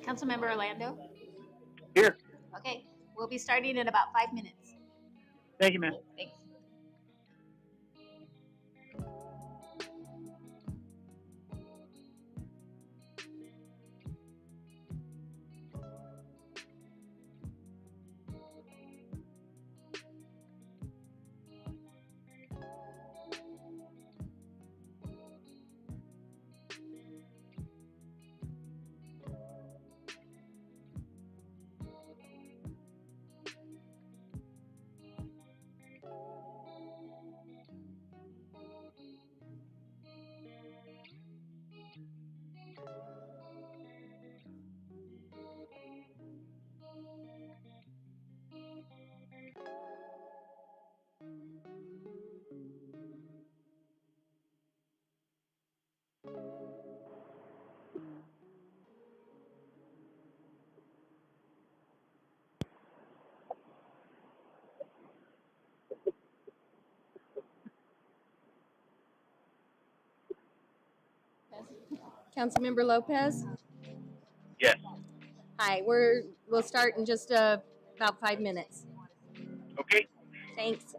Councilmember Orlando? Here. Okay, we'll be starting in about 5 minutes. Thank you, ma'am. Thanks. Councilmember Lopez? Yes. Hi, we'll start in just about 5 minutes. Okay. Thanks.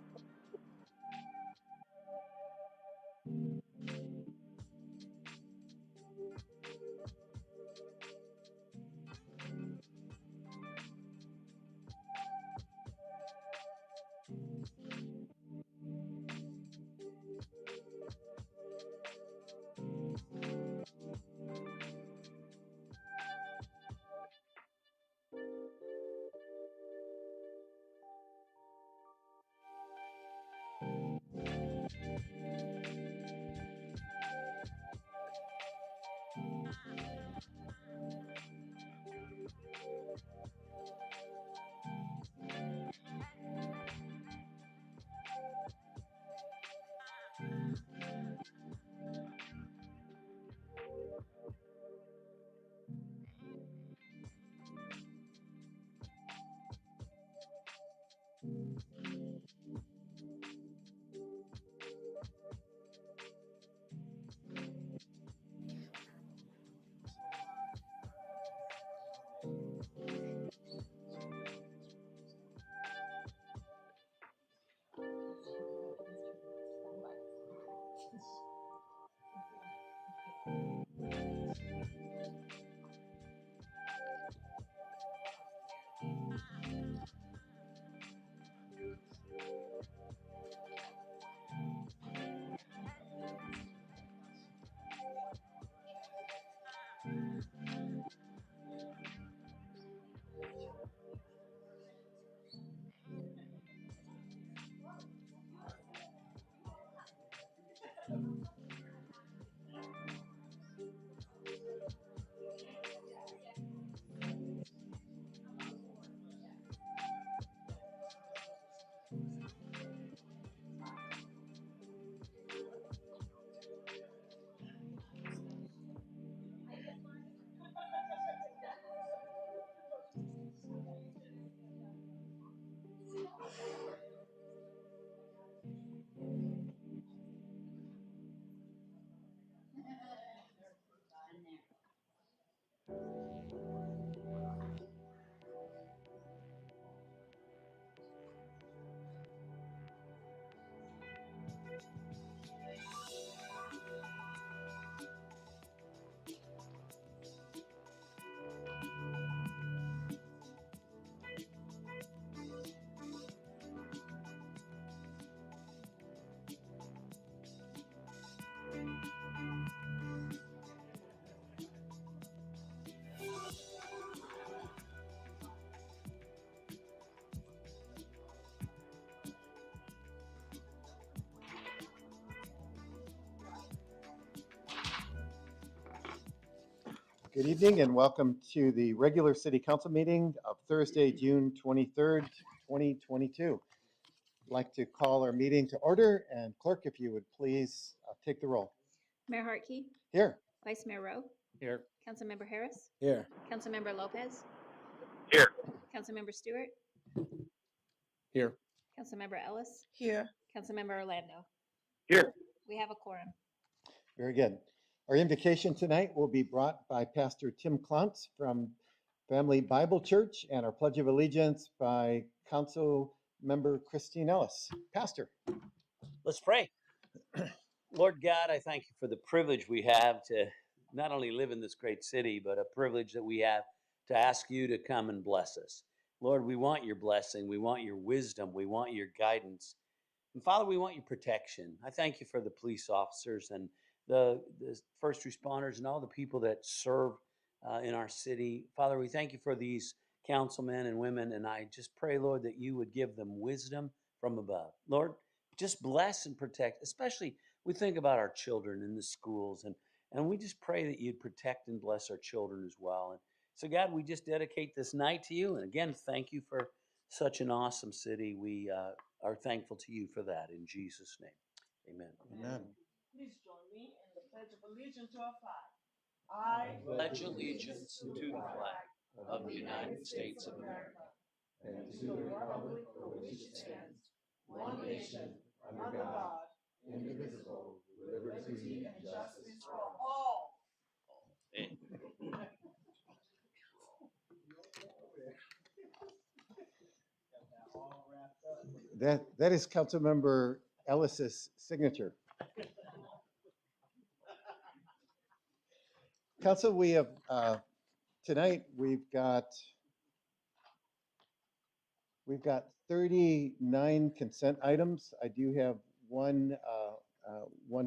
Good evening and welcome to the regular City Council meeting of Thursday, June 23rd, 2022. I'd like to call our meeting to order, and clerk, if you would please take the roll. Mayor Hartke? Here. Vice Mayor Rowe? Here. Councilmember Harris? Here. Councilmember Lopez? Here. Councilmember Stewart? Here. Councilmember Ellis? Here. Councilmember Orlando? Here. We have a quorum. Very good. Our invocation tonight will be brought by Pastor Tim Klontz from Family Bible Church and our Pledge of Allegiance by Council Member Christine Ellis. Pastor. Let's pray. Lord God, I thank you for the privilege we have to not only live in this great city, but a privilege that we have to ask you to come and bless us. Lord, we want your blessing. We want your wisdom. We want your guidance. And Father, we want your protection. I thank you for the police officers and the first responders and all the people that serve in our city. Father, we thank you for these councilmen and women. And I just pray, Lord, that you would give them wisdom from above. Lord, just bless and protect, especially we think about our children in the schools. And we just pray that you'd protect and bless our children as well. And so, God, we just dedicate this night to you. And again, thank you for such an awesome city. We are thankful to you for that in Jesus' name. Amen. Amen. Please join me in the Pledge of Allegiance to our flag. I Pledge allegiance to the flag of the United States of America and to the republic for which it stands, one nation, under God, indivisible, with liberty and justice for all. That is Councilmember Ellis's signature. Council, we have tonight we've got 39 consent items. I do have one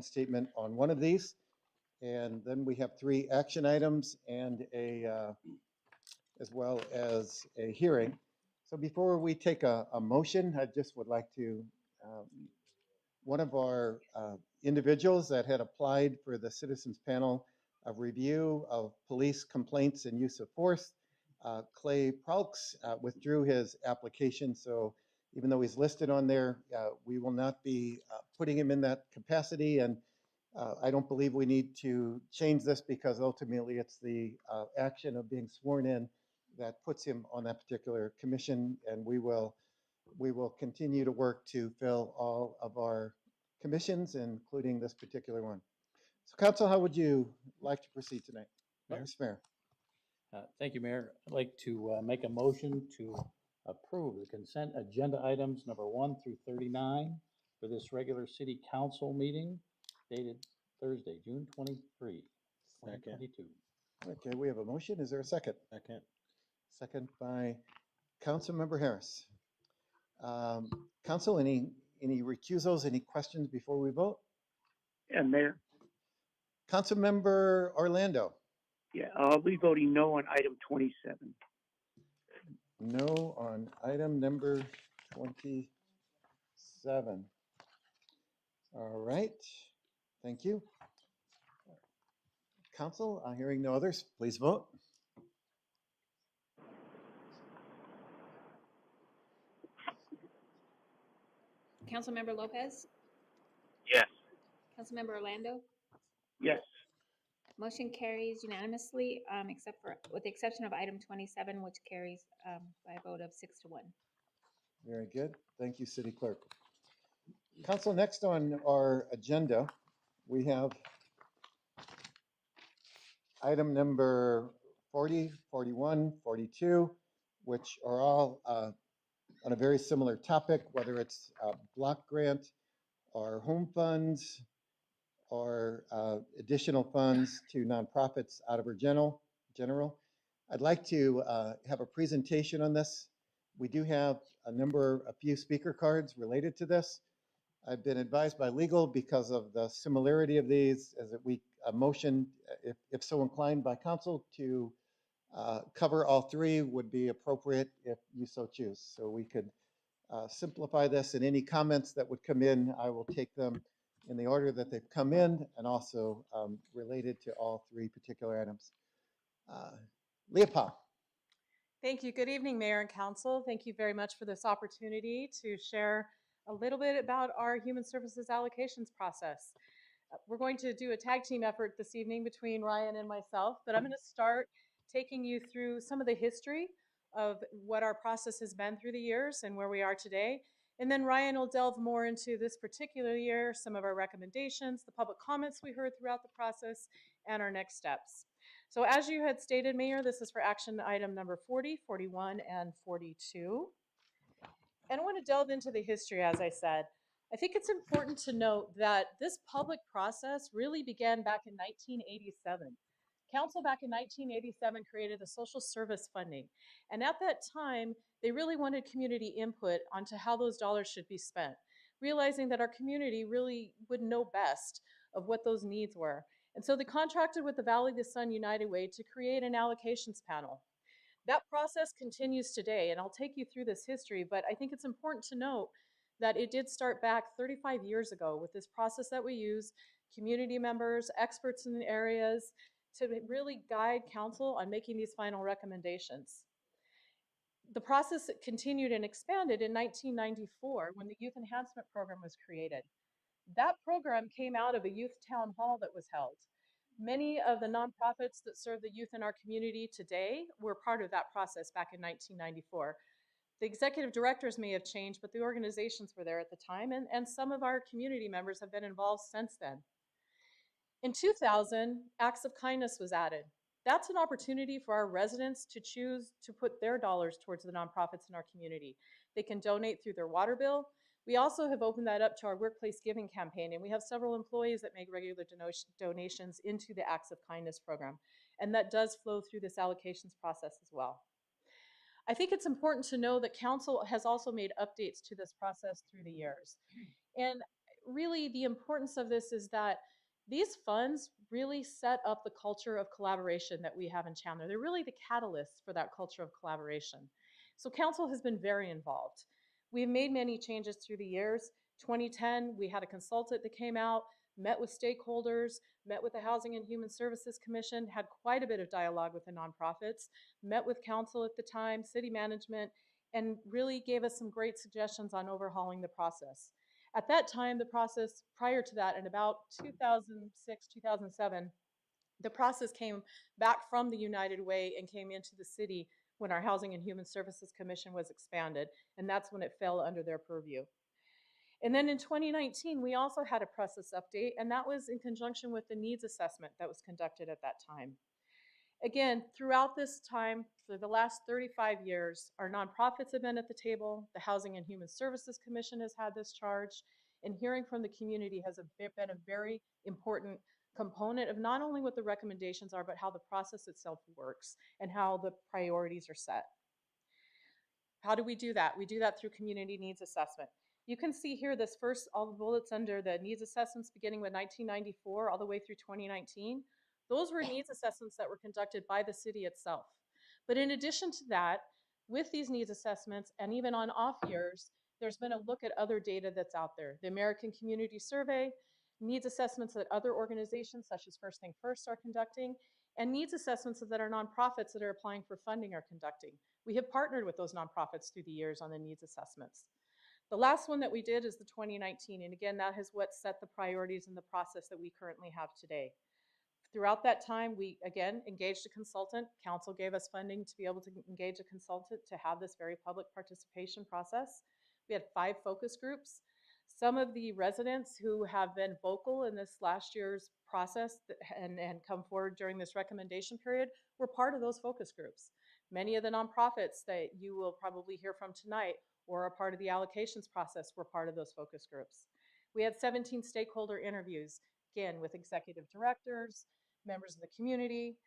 statement on one of these, and then we have 3 action items and as well as a hearing. So before we take a motion, I just would like to, one of our individuals that had applied for the Citizens Panel of Review of Police Complaints and Use of Force, Clay Praux, withdrew his application. So even though he's listed on there, we will not be putting him in that capacity. And I don't believe we need to change this because ultimately it's the action of being sworn in that puts him on that particular commission. And we will continue to work to fill all of our commissions, including this particular one. So Council, how would you like to proceed tonight? Mayor? Mr. Mayor. Thank you, Mayor. I'd like to make a motion to approve the consent agenda items number 1 through 39 for this regular city council meeting dated Thursday, June 23, 2022. Okay, we have a motion. Is there a second? Second. Second by Councilmember Harris. Council, any recusals, any questions before we vote? Yeah, Mayor. Councilmember Orlando. Yeah, I'll be voting no on item 27. No on item number 27. All right, thank you. Council, hearing no others, please vote. Councilmember Lopez, Yes. Councilmember Orlando. Yes. Motion carries unanimously, with the exception of item 27, which carries by a vote of 6 to 1. Very good. Thank you, City Clerk. Council, next on our agenda, we have item number 40, 41, 42, which are all on a very similar topic, whether it's block grant or home funds or additional funds to nonprofits out of our general. I'd like to have a presentation on this. We do have a few speaker cards related to this. I've been advised by legal because of the similarity of these as that we motion, if so inclined by council, to cover all 3 would be appropriate if you so choose. So we could simplify this, and any comments that would come in, I will take them in the order that they've come in and also related to all 3 particular items. Leopold. Thank you. Good evening, Mayor and Council. Thank you very much for this opportunity to share a little bit about our human services allocations process. We're going to do a tag team effort this evening between Ryan and myself, but I'm going to start taking you through some of the history of what our process has been through the years and where we are today. And then Ryan will delve more into this particular year, some of our recommendations, the public comments we heard throughout the process, and our next steps. So as you had stated, Mayor, this is for action item number 40, 41, and 42. And I want to delve into the history, as I said. I think it's important to note that this public process really began back in 1987. Council back in 1987 created the social service funding. And at that time, they really wanted community input onto how those dollars should be spent, realizing that our community really would know best of what those needs were. And so they contracted with the Valley of the Sun United Way to create an allocations panel. That process continues today, and I'll take you through this history, but I think it's important to note that it did start back 35 years ago with this process that we use, community members, experts in the areas, to really guide council on making these final recommendations. The process continued and expanded in 1994 when the Youth Enhancement Program was created. That program came out of a youth town hall that was held. Many of the nonprofits that serve the youth in our community today were part of that process back in 1994. The executive directors may have changed, but the organizations were there at the time, and some of our community members have been involved since then. In 2000, Acts of Kindness was added. That's an opportunity for our residents to choose to put their dollars towards the nonprofits in our community. They can donate through their water bill. We also have opened that up to our workplace giving campaign, and we have several employees that make regular donations into the Acts of Kindness program. And that does flow through this allocations process as well. I think it's important to know that council has also made updates to this process through the years. And really the importance of this is that these funds really set up the culture of collaboration that we have in Chandler. They're really the catalysts for that culture of collaboration. So council has been very involved. We've made many changes through the years. 2010, we had a consultant that came out, met with stakeholders, met with the Housing and Human Services Commission, had quite a bit of dialogue with the nonprofits, met with council at the time, city management, and really gave us some great suggestions on overhauling the process. At that time, the process prior to that, in about 2006, 2007, the process came back from the United Way and came into the city when our Housing and Human Services Commission was expanded, and that's when it fell under their purview. And then in 2019, we also had a process update, and that was in conjunction with the needs assessment that was conducted at that time. Again, throughout this time, for the last 35 years, our nonprofits have been at the table, the Housing and Human Services Commission has had this charge, and hearing from the community has been a very important component of not only what the recommendations are, but how the process itself works and how the priorities are set. How do we do that? We do that through community needs assessment. You can see here this first, all the bullets under the needs assessments beginning with 1994 all the way through 2019. Those were needs assessments that were conducted by the city itself. But in addition to that, with these needs assessments and even on off years, there's been a look at other data that's out there. The American Community Survey, needs assessments that other organizations such as First Thing First are conducting, and needs assessments that our nonprofits that are applying for funding are conducting. We have partnered with those nonprofits through the years on the needs assessments. The last one that we did is the 2019, and again, that is what set the priorities in the process that we currently have today. Throughout that time, we again engaged a consultant. Council gave us funding to be able to engage a consultant to have this very public participation process. We had 5 focus groups. Some of the residents who have been vocal in this last year's process and come forward during this recommendation period were part of those focus groups. Many of the nonprofits that you will probably hear from tonight or are part of the allocations process were part of those focus groups. We had 17 stakeholder interviews, again, with executive directors, members of the community.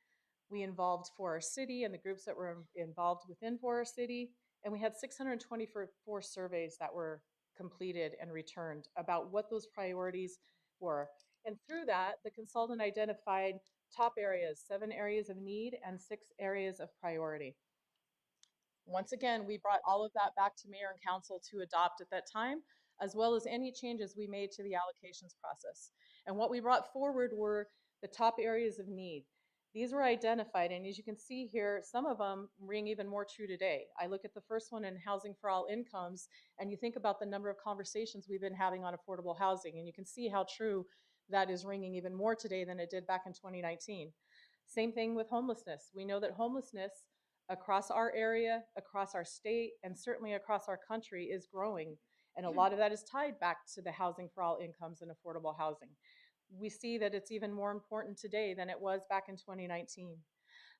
We involved Forest City and the groups that were involved within Forest City. And we had 624 surveys that were completed and returned about what those priorities were. And through that, the consultant identified top areas, 7 areas of need and 6 areas of priority. Once again, we brought all of that back to mayor and council to adopt at that time, as well as any changes we made to the allocations process. And what we brought forward were the top areas of need. These were identified, and as you can see here, some of them ring even more true today. I look at the first one in housing for all incomes, and you think about the number of conversations we've been having on affordable housing, and you can see how true that is ringing even more today than it did back in 2019. Same thing with homelessness. We know that homelessness across our area, across our state, and certainly across our country is growing. And a lot of that is tied back to the housing for all incomes and affordable housing. We see that it's even more important today than it was back in 2019.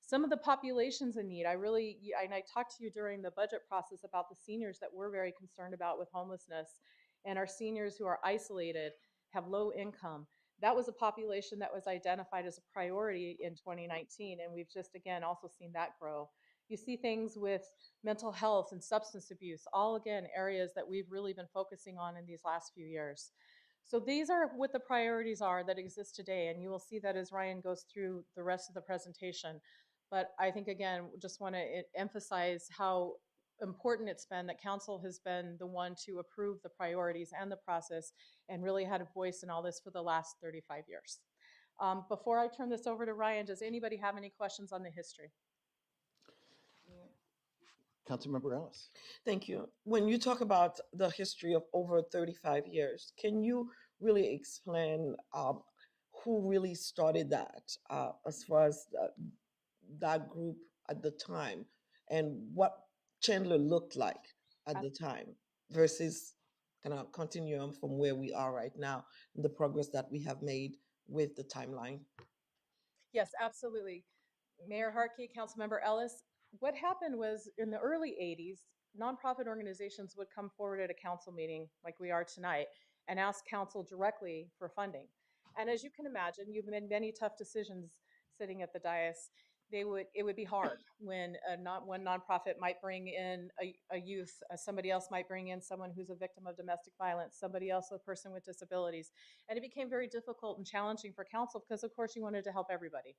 Some of the populations in need, and I talked to you during the budget process about the seniors that we're very concerned about with homelessness, and our seniors who are isolated, have low income. That was a population that was identified as a priority in 2019, and we've just, again, also seen that grow. You see things with mental health and substance abuse, all again, areas that we've really been focusing on in these last few years. So these are what the priorities are that exist today, and you will see that as Ryan goes through the rest of the presentation. But I think, again, just want to emphasize how important it's been that council has been the one to approve the priorities and the process and really had a voice in all this for the last 35 years. Before I turn this over to Ryan, does anybody have any questions on the history? Councilmember Ellis. Thank you. When you talk about the history of over 35 years, can you really explain who really started that as far as that group at the time and what Chandler looked like at the time versus kind of continuum from where we are right now and the progress that we have made with the timeline? Yes, absolutely. Mayor Harkey, Councilmember Ellis, what happened was in the early 80s, nonprofit organizations would come forward at a council meeting like we are tonight and ask council directly for funding. And as you can imagine, you've made many tough decisions sitting at the dais. It would be hard when one nonprofit might bring in a youth, somebody else might bring in someone who's a victim of domestic violence, somebody else a person with disabilities. And it became very difficult and challenging for council because of course you wanted to help everybody.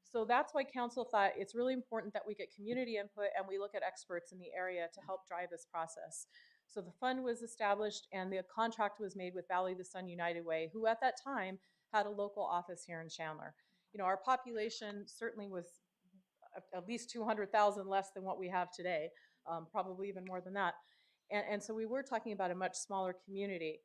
So that's why council thought it's really important that we get community input and we look at experts in the area to help drive this process. So the fund was established and the contract was made with Valley of the Sun United Way, who at that time had a local office here in Chandler. You know, our population certainly was at least 200,000 less than what we have today, probably even more than that. And so we were talking about a much smaller community.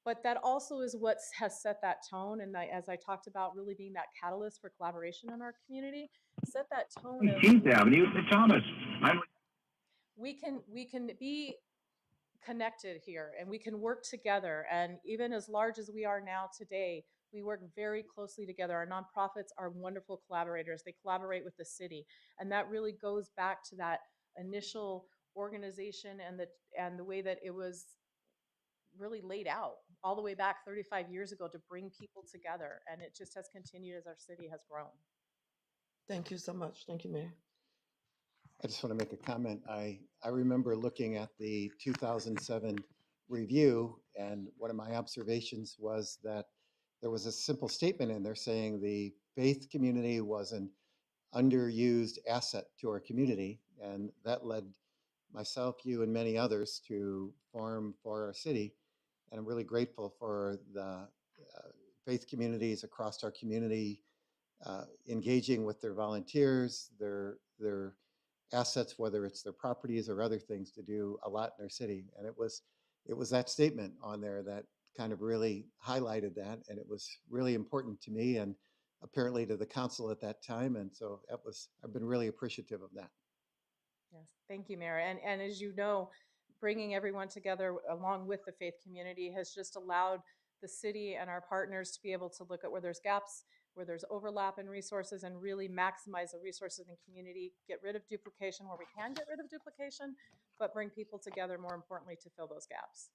But that also is what has set that tone, and as I talked about, really being that catalyst for collaboration in our community, set that tone of 18th Avenue, Thomas. we can be connected here and we can work together. And even as large as we are now today, we work very closely together. Our nonprofits are wonderful collaborators. They collaborate with the city, and that really goes back to that initial organization and the way that it was really laid out all the way back 35 years ago to bring people together. And it just has continued as our city has grown. Thank you so much. Thank you, Mayor. I just want to make a comment. I remember looking at the 2007 review, and one of my observations was that there was a simple statement in there saying the faith community was an underused asset to our community, and that led myself, you, and many others to form For Our City. And I'm really grateful for the faith communities across our community engaging with their volunteers, their assets, whether it's their properties or other things, to do a lot in their city. And it was that statement on there that kind of really highlighted that, and it was really important to me and apparently to the council at that time. And so I've been really appreciative of that. Yes, thank you, Mayor. And as you know, bringing everyone together along with the faith community has just allowed the city and our partners to be able to look at where there's gaps, where there's overlap in resources, and really maximize the resources in community, get rid of duplication where we can get rid of duplication, but bring people together, more importantly, to fill those gaps.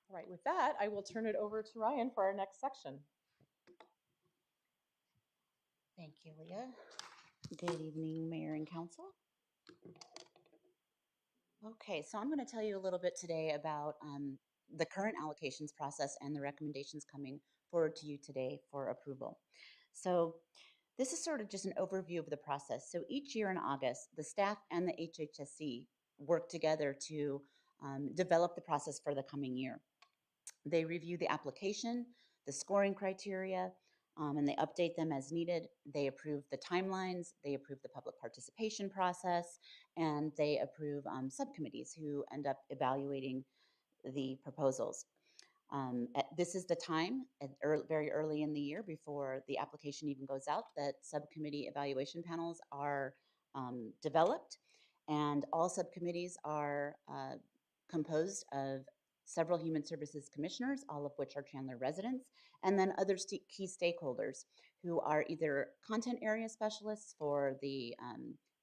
All right, with that, I will turn it over to Ryan for our next section. Thank you, Leah. Good evening, Mayor and Council. Okay, so I'm going to tell you a little bit today about the current allocations process and the recommendations coming forward to you today for approval. So this is sort of just an overview of the process. So each year in August, the staff and the HHSC work together to develop the process for the coming year. They review the application, the scoring criteria, and they update them as needed. They approve the timelines, they approve the public participation process, and they approve subcommittees who end up evaluating the proposals. This is the time, very early in the year, before the application even goes out, that subcommittee evaluation panels are developed, and all subcommittees are composed of several human services commissioners, all of which are Chandler residents, and then other key stakeholders who are either content area specialists for the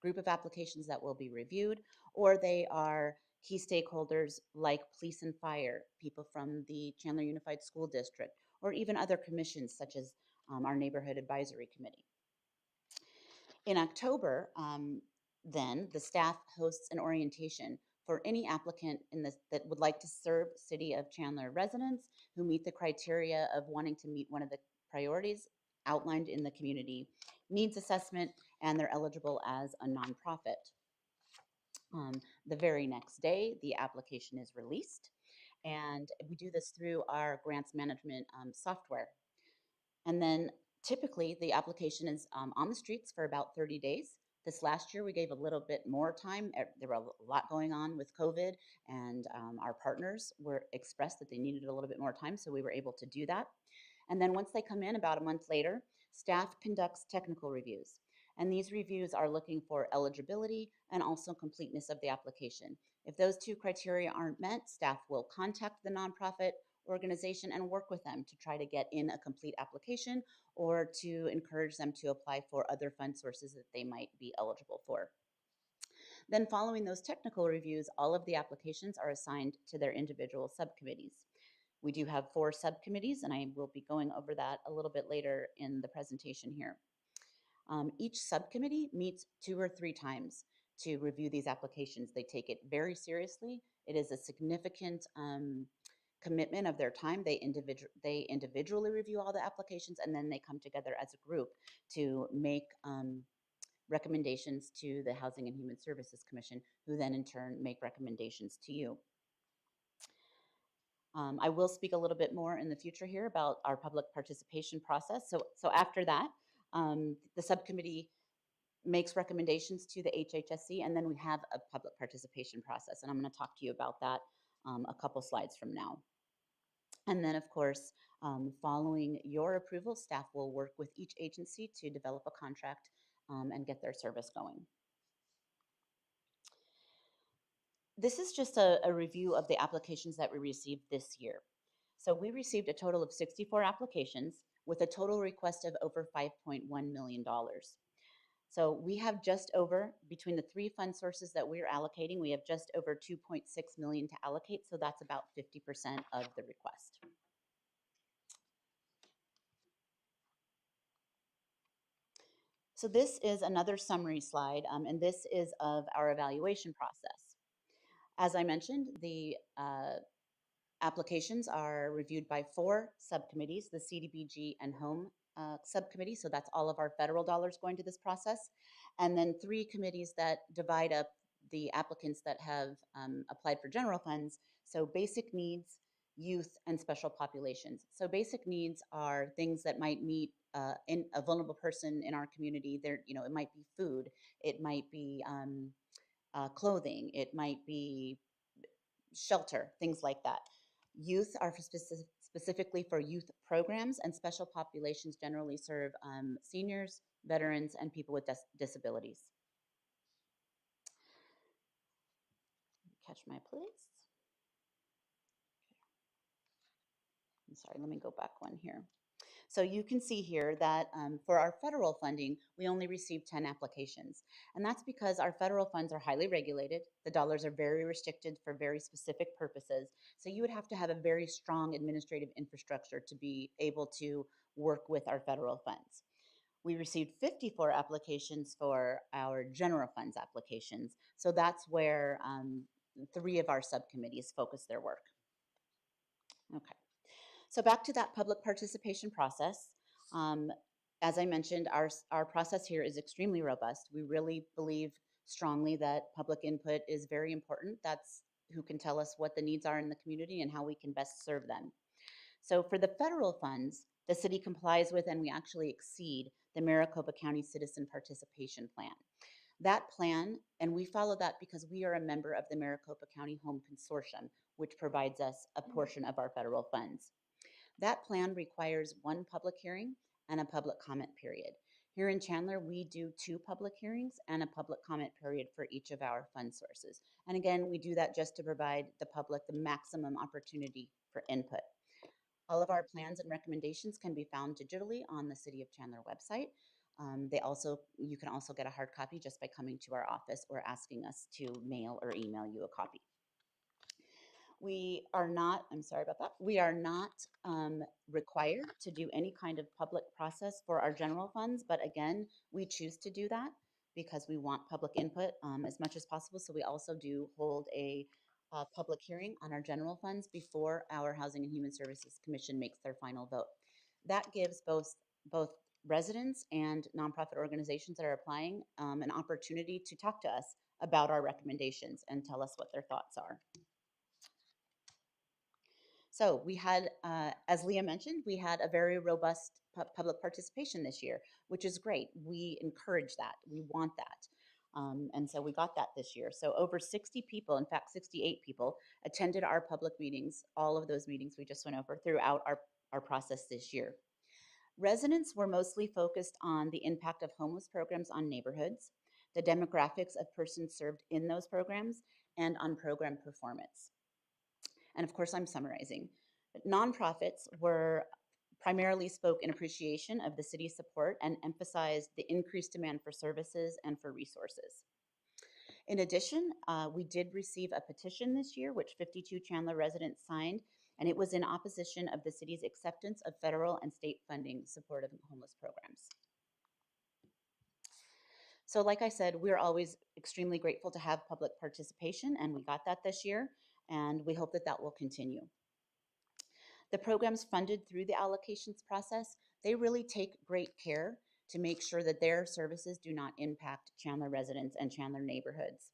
group of applications that will be reviewed, or they are key stakeholders like police and fire, people from the Chandler Unified School District, or even other commissions such as our Neighborhood Advisory Committee. In October, then the staff hosts an orientation for any applicant that would like to serve City of Chandler residents who meet the criteria of wanting to meet one of the priorities outlined in the community needs assessment, and they're eligible as a nonprofit. The very next day, the application is released, and we do this through our grants management software. And then typically the application is on the streets for about 30 days. This last year, we gave a little bit more time. There were a lot going on with COVID, and our partners were expressed that they needed a little bit more time, so we were able to do that. And then once they come in about a month later, staff conducts technical reviews. And these reviews are looking for eligibility and also completeness of the application. If those two criteria aren't met, staff will contact the nonprofit organization and work with them to try to get in a complete application or to encourage them to apply for other fund sources that they might be eligible for. Then following those technical reviews, all of the applications are assigned to their individual subcommittees. We do have 4 subcommittees, and I will be going over that a little bit later in the presentation here. Each subcommittee meets 2 or 3 times to review these applications. They take it very seriously. It is a significant commitment of their time. They individually review all the applications, and then they come together as a group to make recommendations to the Housing and Human Services Commission, who then in turn make recommendations to you. I will speak a little bit more in the future here about our public participation process. So after that, the subcommittee makes recommendations to the HHSC, and then we have a public participation process. And I'm going to talk to you about that a couple slides from now. And then, of course, following your approval, staff will work with each agency to develop a contract and get their service going. This is just a review of the applications that we received this year. So we received a total of 64 applications with a total request of over $5.1 million. So we have just over, between the 3 fund sources that we're allocating, we have just over 2.6 million to allocate. So that's about 50% of the request. So this is another summary slide, and this is of our evaluation process. As I mentioned, the applications are reviewed by 4 subcommittees, the CDBG and Home subcommittee, so that's all of our federal dollars going to this process, and then 3 committees that divide up the applicants that have applied for general funds, so basic needs, youth, and special populations. So basic needs are things that might meet in a vulnerable person in our community. There, you know, it might be food, it might be clothing, it might be shelter, things like that. Youth are for specifically for youth programs, and special populations generally serve seniors, veterans, and people with disabilities. Catch my place. I'm sorry, let me go back one here. So you can see here that for our federal funding, we only received 10 applications. And that's because our federal funds are highly regulated. The dollars are very restricted for very specific purposes. So you would have to have a very strong administrative infrastructure to be able to work with our federal funds. We received 54 applications for our general funds applications. So that's where 3 of our subcommittees focus their work. Okay. So back to that public participation process. As I mentioned, our process here is extremely robust. We really believe strongly that public input is very important. That's who can tell us what the needs are in the community and how we can best serve them. So for the federal funds, the city complies with and we actually exceed the Maricopa County Citizen Participation Plan. That plan, and we follow that because we are a member of the Maricopa County Home Consortium, which provides us a portion of our federal funds. That plan requires 1 public hearing and a public comment period. Here in Chandler, we do 2 public hearings and a public comment period for each of our fund sources. And again, we do that just to provide the public the maximum opportunity for input. All of our plans and recommendations can be found digitally on the City of Chandler website. You can also get a hard copy just by coming to our office or asking us to mail or email you a copy. We are not, I'm sorry about that, we are not required to do any kind of public process for our general funds, but again, we choose to do that because we want public input as much as possible. So we also do hold a public hearing on our general funds before our Housing and Human Services Commission makes their final vote. That gives both residents and nonprofit organizations that are applying an opportunity to talk to us about our recommendations and tell us what their thoughts are. So we had, as Leah mentioned, we had a very robust public participation this year, which is great. We encourage that. We want that. And so we got that this year. So over 60 people, in fact, 68 people attended our public meetings, all of those meetings we just went over throughout our process this year. Residents were mostly focused on the impact of homeless programs on neighborhoods, the demographics of persons served in those programs, and on program performance. And of course, I'm summarizing. Nonprofits were primarily spoke in appreciation of the city's support and emphasized the increased demand for services and for resources. In addition, we did receive a petition this year, which 52 Chandler residents signed, and it was in opposition of the city's acceptance of federal and state funding support of homeless programs. So like I said, we're always extremely grateful to have public participation, and we got that this year, and we hope that that will continue. The programs funded through the allocations process, they really take great care to make sure that their services do not impact Chandler residents and Chandler neighborhoods.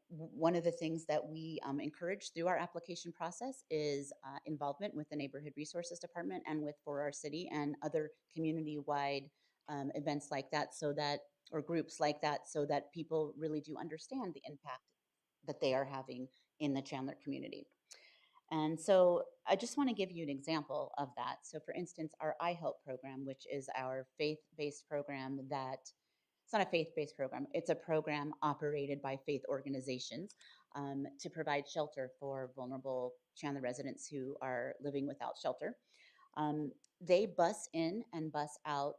One of the things that we encourage through our application process is involvement with the Neighborhood Resources Department and with For Our City and other community-wide events like that, so that, or groups like that, so that people really do understand the impact that they are having in the Chandler community. And so I just want to give you an example of that. So for instance, our iHelp program, which is our faith-based program that, it's not a faith-based program, it's a program operated by faith organizations to provide shelter for vulnerable Chandler residents who are living without shelter. They bus in and bus out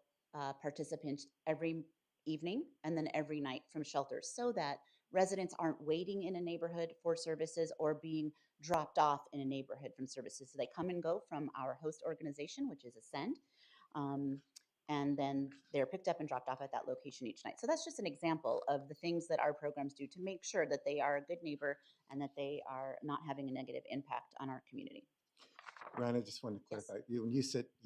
participants every evening and then every night from shelters so that residents aren't waiting in a neighborhood for services or being dropped off in a neighborhood from services. So they come and go from our host organization, which is Ascend, and then they're picked up and dropped off at that location each night. So that's just an example of the things that our programs do to make sure that they are a good neighbor and that they are not having a negative impact on our community. Ryan, I just wanted to Yes. clarify. When you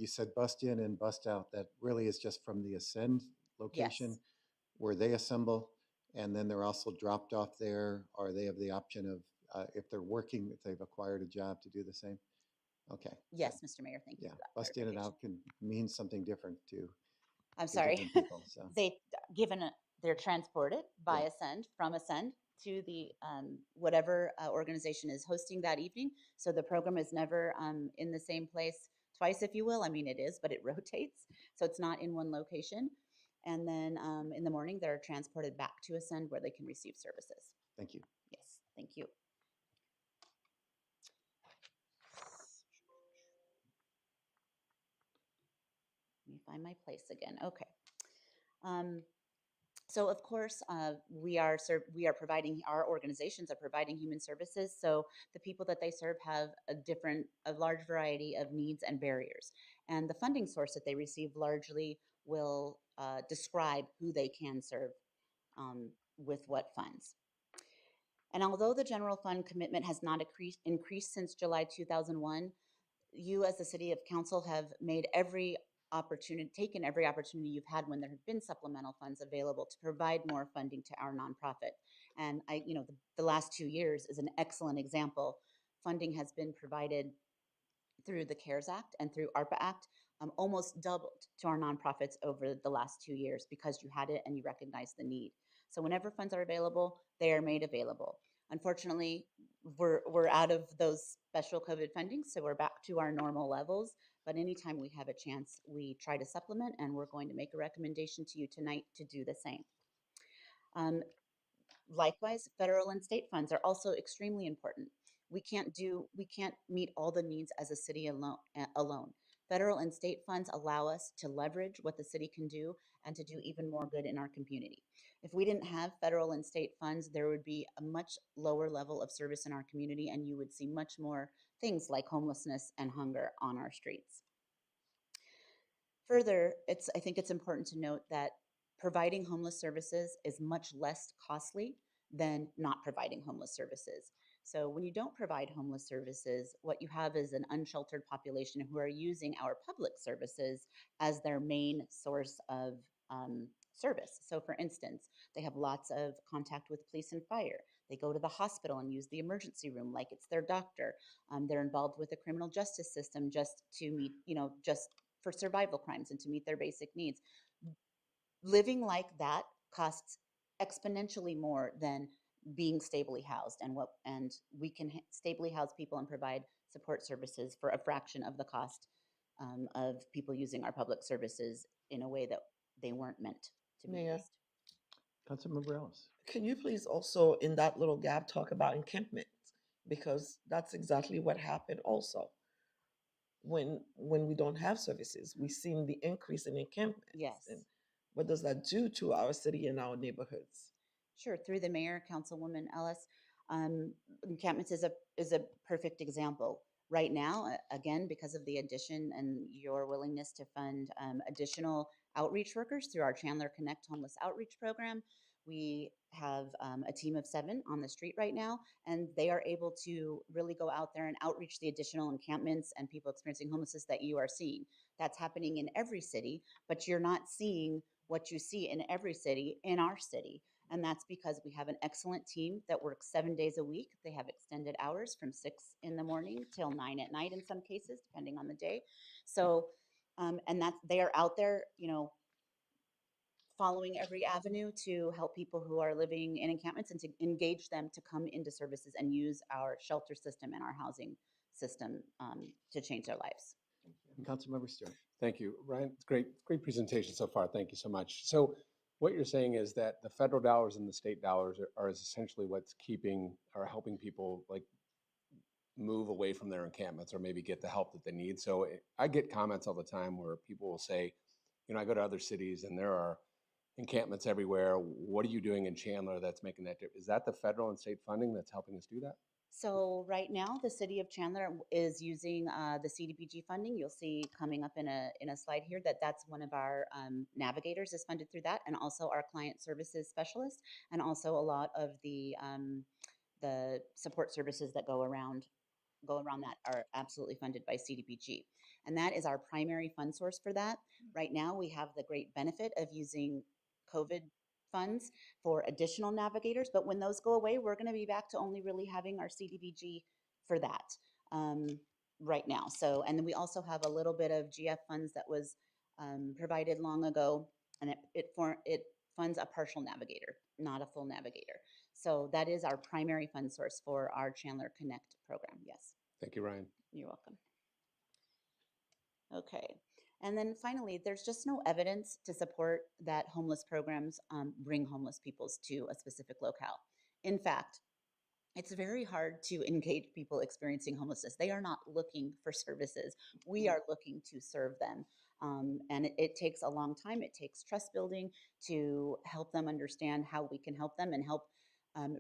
said bust in and bust out, that really is just from the Ascend location Yes. where they assemble, and then they're also dropped off there, or they have the option of, if they're working, if they've acquired a job, to do the same? Okay. Yes, Mr. Mayor, thank you Yeah, for that bust in and clarification. out can mean something different I'm to sorry. different people, so. They're transported by Yeah. Ascend, from Ascend to the whatever organization is hosting that evening. So the program is never in the same place twice, if you will. I mean, it is, but it rotates. So it's not in one location. And then in the morning, they're transported back to Ascend where they can receive services. Thank you. Yes, thank you. Let me find my place again. Okay. So of course, we are providing, our organizations are providing human services. So the people that they serve have a large variety of needs and barriers. And the funding source that they receive largely will describe who they can serve with what funds. And although the general fund commitment has not increased since July 2001, you as the city of council have taken every opportunity you've had when there have been supplemental funds available to provide more funding to our nonprofit. And the last 2 years is an excellent example. Funding has been provided through the CARES Act and through ARPA Act, almost doubled to our nonprofits over the last 2 years because you had it and you recognized the need. So whenever funds are available, they are made available. Unfortunately, we're out of those special COVID funding, so we're back to our normal levels. But anytime we have a chance, we try to supplement, and we're going to make a recommendation to you tonight to do the same. Likewise, federal and state funds are also extremely important. we can't meet all the needs as a city alone. Federal and state funds allow us to leverage what the city can do and to do even more good in our community. If we didn't have federal and state funds, there would be a much lower level of service in our community, and you would see much more things like homelessness and hunger on our streets. Further, I think it's important to note that providing homeless services is much less costly than not providing homeless services. So when you don't provide homeless services, what you have is an unsheltered population who are using our public services as their main source of service. So for instance, they have lots of contact with police and fire. They go to the hospital and use the emergency room like it's their doctor. They're involved with the criminal justice system just to meet, just for survival crimes and to meet their basic needs. Living like that costs exponentially more than being stably housed, and we can stably house people and provide support services for a fraction of the cost of people using our public services in a way that they weren't meant to be Mayor, used. Councilmember Ellis. can you please also, in that little gap, talk about encampments? Because that's exactly what happened also. When we don't have services, we've seen the increase in encampments. Yes. And what does that do to our city and our neighborhoods? Sure, through the mayor, Councilwoman Ellis, encampments is a perfect example. Right now, again, because of the addition and your willingness to fund additional outreach workers through our Chandler Connect Homeless Outreach Program, we have a team of 7 on the street right now, and they are able to really go out there and outreach the additional encampments and people experiencing homelessness that you are seeing. That's happening in every city, but you're not seeing what you see in every city in our city. And that's because we have an excellent team that works 7 days a week. They have extended hours from 6 in the morning till 9 at night in some cases, depending on the day. So, and they are out there, following every avenue to help people who are living in encampments and to engage them to come into services and use our shelter system and our housing system to change their lives. Councilmember Stewart. Thank you, Ryan. It's great presentation so far. Thank you so much. So what you're saying is that the federal dollars and the state dollars are essentially what's keeping or helping people like move away from their encampments or maybe get the help that they need. So I get comments all the time where people will say, I go to other cities and there are encampments everywhere. What are you doing in Chandler that's making that difference? Is that the federal and state funding that's helping us do that? So right now, the city of Chandler is using the CDBG funding. You'll see coming up in a slide here that's one of our navigators is funded through that, and also our client services specialist, and also a lot of the support services that go around that are absolutely funded by CDBG. And that is our primary fund source for that. Right now, we have the great benefit of using COVID funds for additional navigators, but when those go away, we're going to be back to only really having our CDBG for that right now. So, and then we also have a little bit of GF funds that was provided long ago, and it funds a partial navigator, not a full navigator. So that is our primary fund source for our Chandler Connect program. Yes. Thank you, Ryan. You're welcome. Okay. And then finally, there's just no evidence to support that homeless programs bring homeless peoples to a specific locale. In fact, it's very hard to engage people experiencing homelessness. They are not looking for services. We are looking to serve them. And it takes a long time. It takes trust building to help them understand how we can help them and help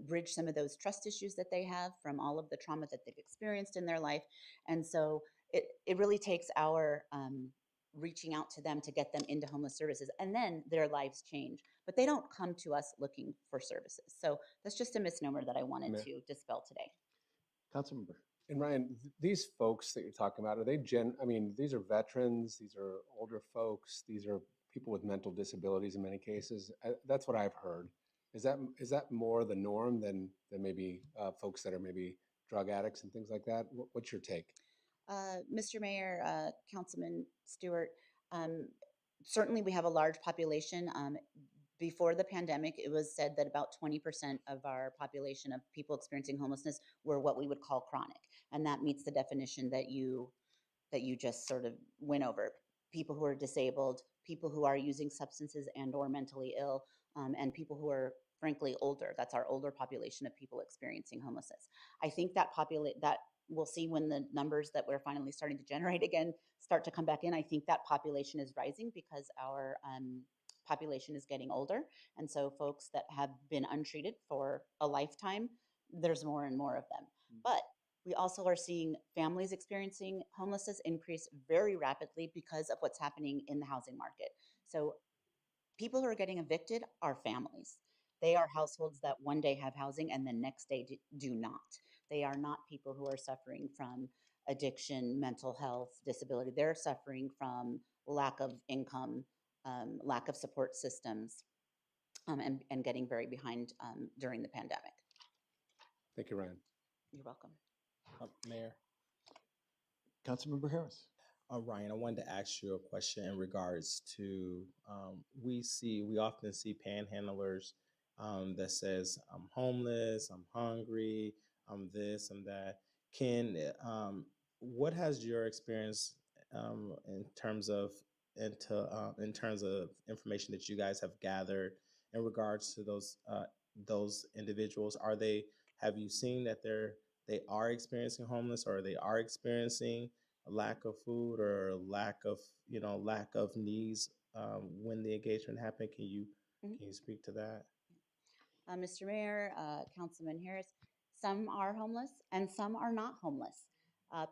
bridge some of those trust issues that they have from all of the trauma that they've experienced in their life. And so it really takes our reaching out to them to get them into homeless services, and then their lives change. But they don't come to us looking for services. So that's just a misnomer that I wanted to dispel today. Councilmember. And Ryan, these folks that you're talking about, are they these are veterans, these are older folks, these are people with mental disabilities in many cases. That's what I've heard. Is that more the norm than maybe folks that are maybe drug addicts and things like that? What's your take? Mr. Mayor, Councilman Stewart, certainly we have a large population. Before the pandemic, it was said that about 20% of our population of people experiencing homelessness were what we would call chronic. And that meets the definition that you just sort of went over. People who are disabled, people who are using substances and or mentally ill, and people who are frankly older. That's our older population of people experiencing homelessness. I think that that we'll see when the numbers that we're finally starting to generate again start to come back in. I think that population is rising because our population is getting older. And so folks that have been untreated for a lifetime, there's more and more of them. But we also are seeing families experiencing homelessness increase very rapidly because of what's happening in the housing market. So people who are getting evicted are families. They are households that one day have housing and the next day do not. They are not people who are suffering from addiction, mental health, disability. They're suffering from lack of income, lack of support systems, and getting very behind during the pandemic. Thank you, Ryan. You're welcome. Mayor. Councilmember Harris. Ryan, I wanted to ask you a question in regards to we often see panhandlers that says I'm homeless, I'm hungry, I'm this, I'm that. What has your experience in terms of in terms of information that you guys have gathered in regards to those individuals? Have you seen that they are experiencing homeless, or they are experiencing a lack of food, or lack of needs when the engagement happened? Can you speak to that? Mr. Mayor, Councilman Harris, some are homeless and some are not homeless.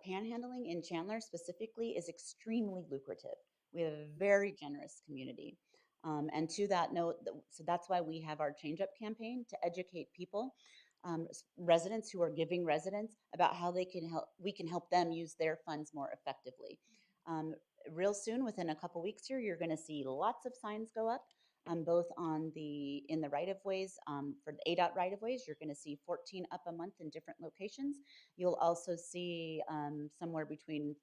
Panhandling in Chandler specifically is extremely lucrative. We have a very generous community. And to that note, so that's why we have our Change Up campaign to educate people, residents who are giving residents, about how we can help them use their funds more effectively. Real soon, within a couple weeks here, you're going to see lots of signs go up, both in the right-of-ways. For the ADOT right-of-ways, you're going to see 14 up a month in different locations. You'll also see somewhere between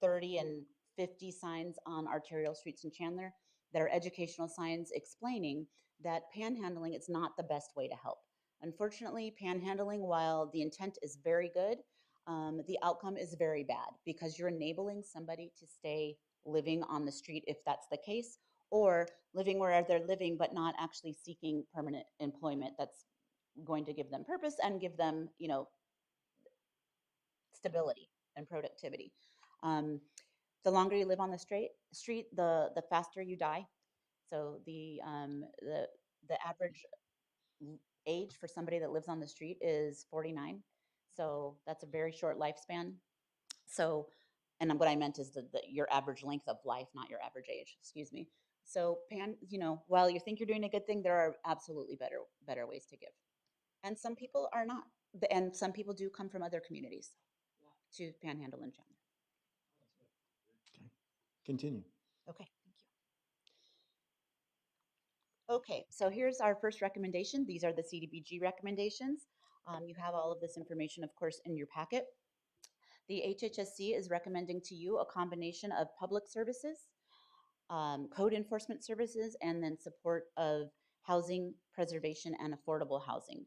30 and 50 signs on arterial streets in Chandler that are educational signs explaining that panhandling is not the best way to help. Unfortunately, panhandling, while the intent is very good, the outcome is very bad, because you're enabling somebody to stay living on the street if that's the case, or living where they're living but not actually seeking permanent employment that's going to give them purpose and give them, stability and productivity. The longer you live on the street, the faster you die. So the average age for somebody that lives on the street is 49. So that's a very short lifespan. So, and what I meant is your average length of life, not your average age, excuse me. So while you think you're doing a good thing, there are absolutely better ways to give. And some people are not. And some people do come from other communities to Panhandle and Chandler. Continue. Okay, thank you. Okay, so here's our first recommendation. These are the CDBG recommendations. You have all of this information, of course, in your packet. The HHSC is recommending to you a combination of public services, code enforcement services, and then support of housing preservation and affordable housing.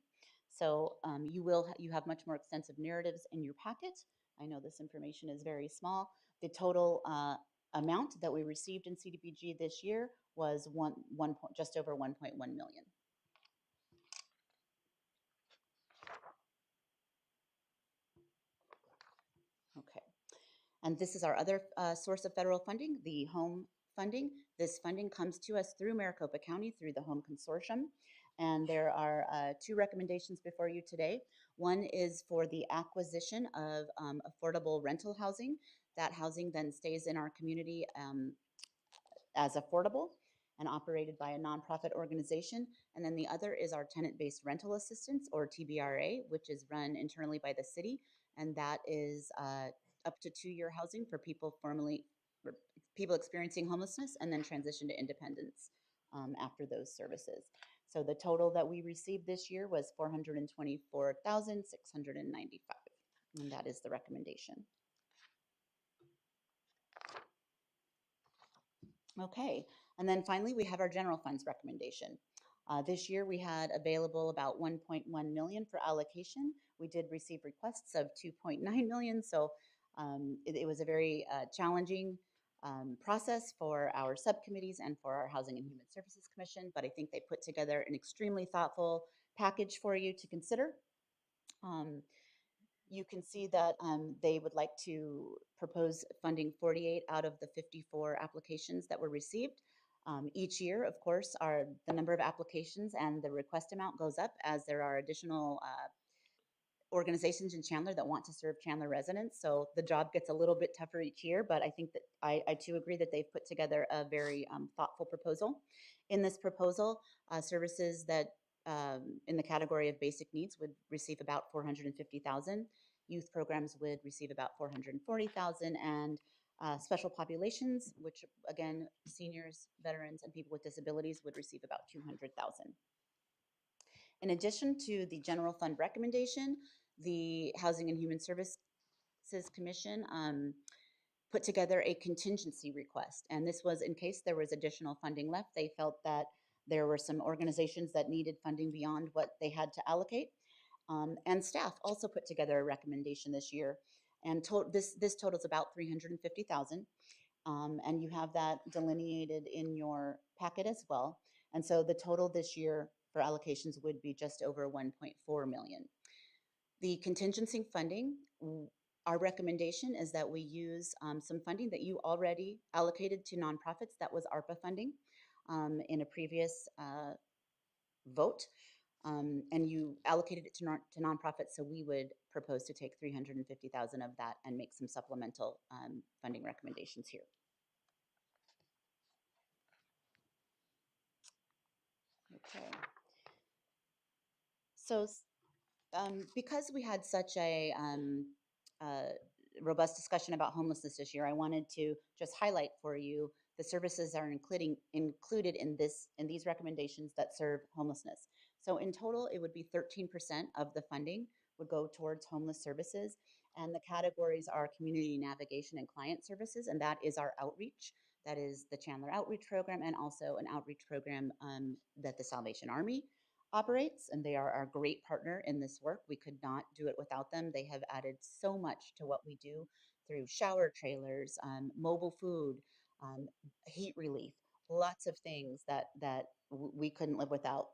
So you have much more extensive narratives in your packet. I know this information is very small. The total amount that we received in CDBG this year was just over 1.1 million. Okay. And this is our other source of federal funding, the home funding. This funding comes to us through Maricopa County through the Home Consortium. And there are two recommendations before you today. One is for the acquisition of affordable rental housing. That housing then stays in our community as affordable and operated by a nonprofit organization. And then the other is our tenant-based rental assistance, or TBRA, which is run internally by the city. And that is up to 2-year housing for people experiencing homelessness and then transition to independence after those services. So the total that we received this year was $424,695, and that is the recommendation. Okay, and then finally we have our general funds recommendation. This year we had available about 1.1 million for allocation. We did receive requests of 2.9 million, so it was a very challenging process for our subcommittees and for our Housing and Human Services Commission, but I think they put together an extremely thoughtful package for you to consider. You can see that they would like to propose funding 48 out of the 54 applications that were received. Each year, of course, the number of applications and the request amount goes up as there are additional organizations in Chandler that want to serve Chandler residents. So the job gets a little bit tougher each year, but I think that I too agree that they've put together a very thoughtful proposal. In this proposal, services that in the category of basic needs would receive about 450,000. Youth programs would receive about 440,000, and special populations, which again, seniors, veterans, and people with disabilities would receive about 200,000. In addition to the general fund recommendation, the Housing and Human Services Commission put together a contingency request. And this was in case there was additional funding left. They felt that there were some organizations that needed funding beyond what they had to allocate. And staff also put together a recommendation this year. And this totals about 350,000. And you have that delineated in your packet as well. And so the total this year for allocations would be just over 1.4 million. The contingency funding, our recommendation is that we use some funding that you already allocated to nonprofits. That was ARPA funding in a previous vote. And you allocated it to nonprofits, so we would propose to take 350,000 of that and make some supplemental funding recommendations here. Okay. So because we had such a robust discussion about homelessness this year, I wanted to just highlight for you the services are included in these recommendations that serve homelessness. So in total, it would be 13% of the funding would go towards homeless services, and the categories are community navigation and client services, and that is our outreach. That is the Chandler Outreach Program, and also an outreach program that the Salvation Army operates, and they are our great partner in this work. We could not do it without them. They have added so much to what we do through shower trailers, mobile food, heat relief, lots of things that we couldn't live without.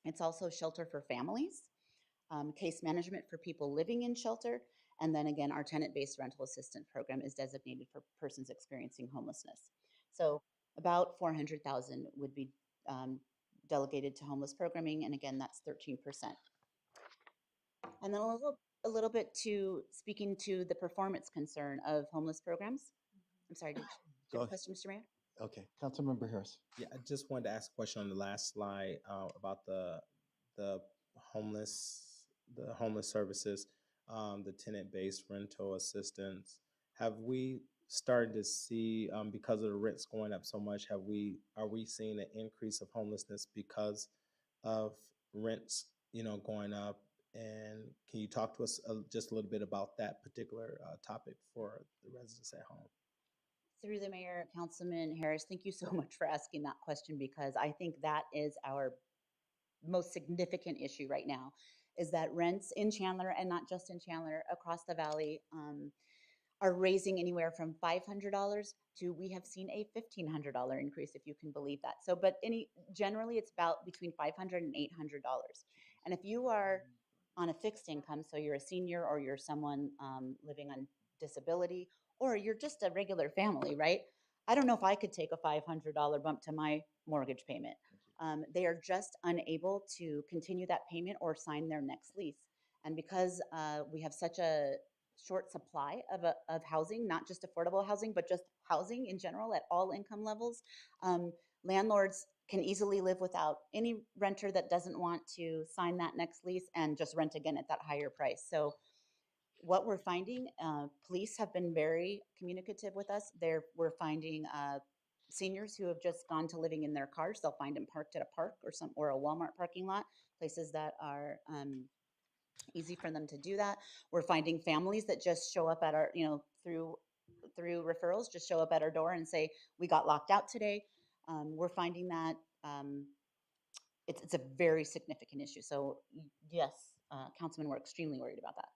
It's also shelter for families, case management for people living in shelter, and then again, our tenant-based rental assistance program is designated for persons experiencing homelessness. So about 400,000 would be delegated to homeless programming, and again, that's 13%. And then a little bit to speaking to the performance concern of homeless programs. I'm sorry, did you have a question, Mr. Mayor? Okay, Councilmember Harris. Yeah, I just wanted to ask a question on the last slide about the homeless services, the tenant-based rental assistance. Have we started to see because of the rents going up so much? Are we seeing an increase of homelessness because of rents, going up? And can you talk to us just a little bit about that particular topic for the residents at home? Through the mayor, Councilman Harris, thank you so much for asking that question, because I think that is our most significant issue right now, is that rents in Chandler, and not just in Chandler, across the valley, are raising anywhere from $500 to, we have seen a $1,500 increase, if you can believe that. So, but generally it's about between $500 and $800. And if you are on a fixed income, so you're a senior or you're someone living on disability, or you're just a regular family, right? I don't know if I could take a $500 bump to my mortgage payment. They are just unable to continue that payment or sign their next lease. And because we have such a short supply of housing, not just affordable housing, but just housing in general at all income levels, landlords can easily live without any renter that doesn't want to sign that next lease and just rent again at that higher price. So what we're finding, police have been very communicative with us. We're finding seniors who have just gone to living in their cars. They'll find them parked at a park or a Walmart parking lot, places that are easy for them to do that. We're finding families that just show up at our, through referrals, just show up at our door and say, we got locked out today. We're finding that it's a very significant issue. So yes, Councilman, we're extremely worried about that.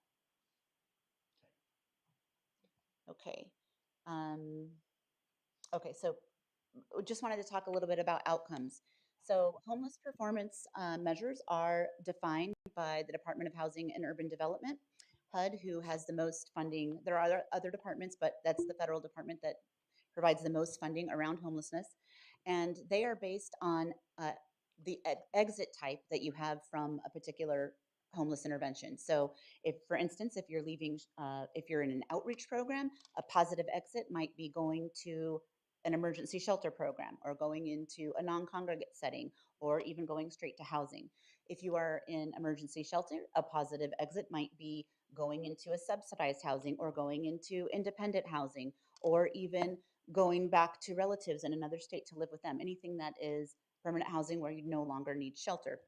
Okay. Okay, so just wanted to talk a little bit about outcomes. So homeless performance measures are defined by the Department of Housing and Urban Development, HUD, who has the most funding. There are other departments, but that's the federal department that provides the most funding around homelessness. And they are based on the exit type that you have from a particular homeless intervention. So if, for instance, if you're leaving, if you're in an outreach program, a positive exit might be going to an emergency shelter program or going into a non-congregate setting or even going straight to housing. If you are in emergency shelter, a positive exit might be going into a subsidized housing or going into independent housing or even going back to relatives in another state to live with them, anything that is permanent housing where you no longer need shelter.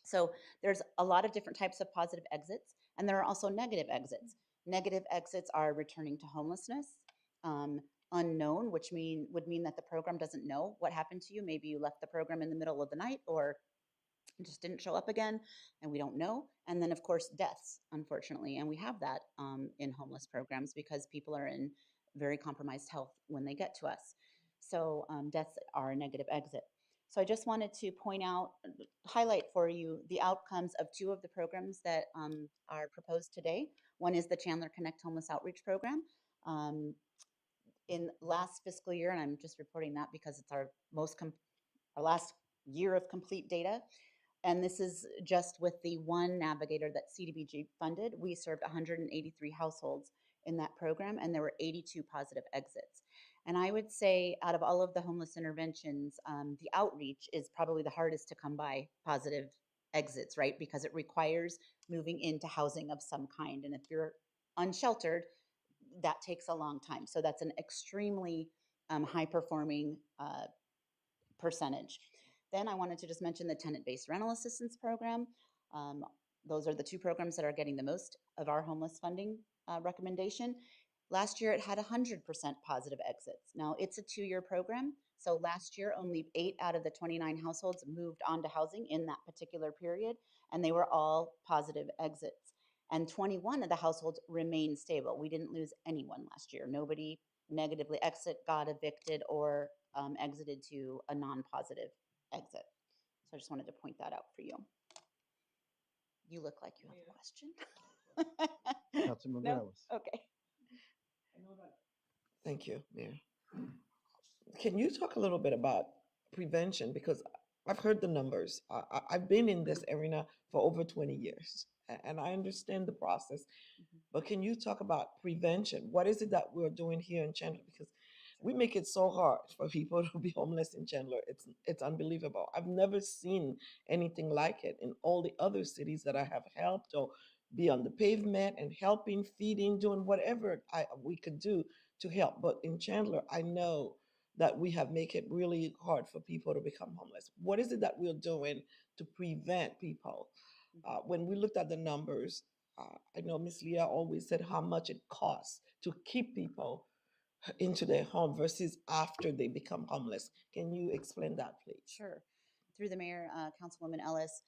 So there's a lot of different types of positive exits, and there are also negative exits. Negative exits are returning to homelessness, um, unknown, which would mean that the program doesn't know what happened to you. Maybe you left the program in the middle of the night, or just didn't show up again, and we don't know. And then, of course, deaths, unfortunately, and we have that in homeless programs because people are in very compromised health when they get to us. So deaths are a negative exit. So I just wanted to point out, highlight for you the outcomes of two of the programs that are proposed today. One is the Chandler Connect Homeless Outreach Program. In last fiscal year, and I'm just reporting that because it's our our last year of complete data, and this is just with the one navigator that CDBG funded. We served 183 households in that program, and there were 82 positive exits. And I would say, out of all of the homeless interventions, the outreach is probably the hardest to come by positive exits, right? Because it requires moving into housing of some kind. And if you're unsheltered, that takes a long time. So that's an extremely high performing percentage. Then I wanted to just mention the tenant-based rental assistance program. Um, those are the two programs that are getting the most of our homeless funding recommendation. Last year, it had 100% positive exits. Now, it's a 2-year program. So last year, only 8 out of the 29 households moved on to housing in that particular period, and they were all positive exits. And 21 of the households remained stable. We didn't lose anyone last year. Nobody negatively got evicted, or exited to a non-positive exit. So I just wanted to point that out for you. You look like you have a question. Councilmember No? Ellis. Okay. Thank you, Mayor. Can you talk a little bit about prevention? Because I've heard the numbers. I've been in this arena for over 20 years, and I understand the process. But can you talk about prevention? What is it that we're doing here in Chandler? Because we make it so hard for people to be homeless in Chandler. It's unbelievable. I've never seen anything like it in all the other cities that I have helped, or be on the pavement and helping, feeding, doing whatever we could do to help. But in Chandler, I know that we have make it really hard for people to become homeless. What is it that we're doing to prevent people? When we looked at the numbers, I know Miss Leah always said how much it costs to keep people into their home versus after they become homeless. Can you explain that, please? Sure. Through the mayor, Councilwoman Ellis.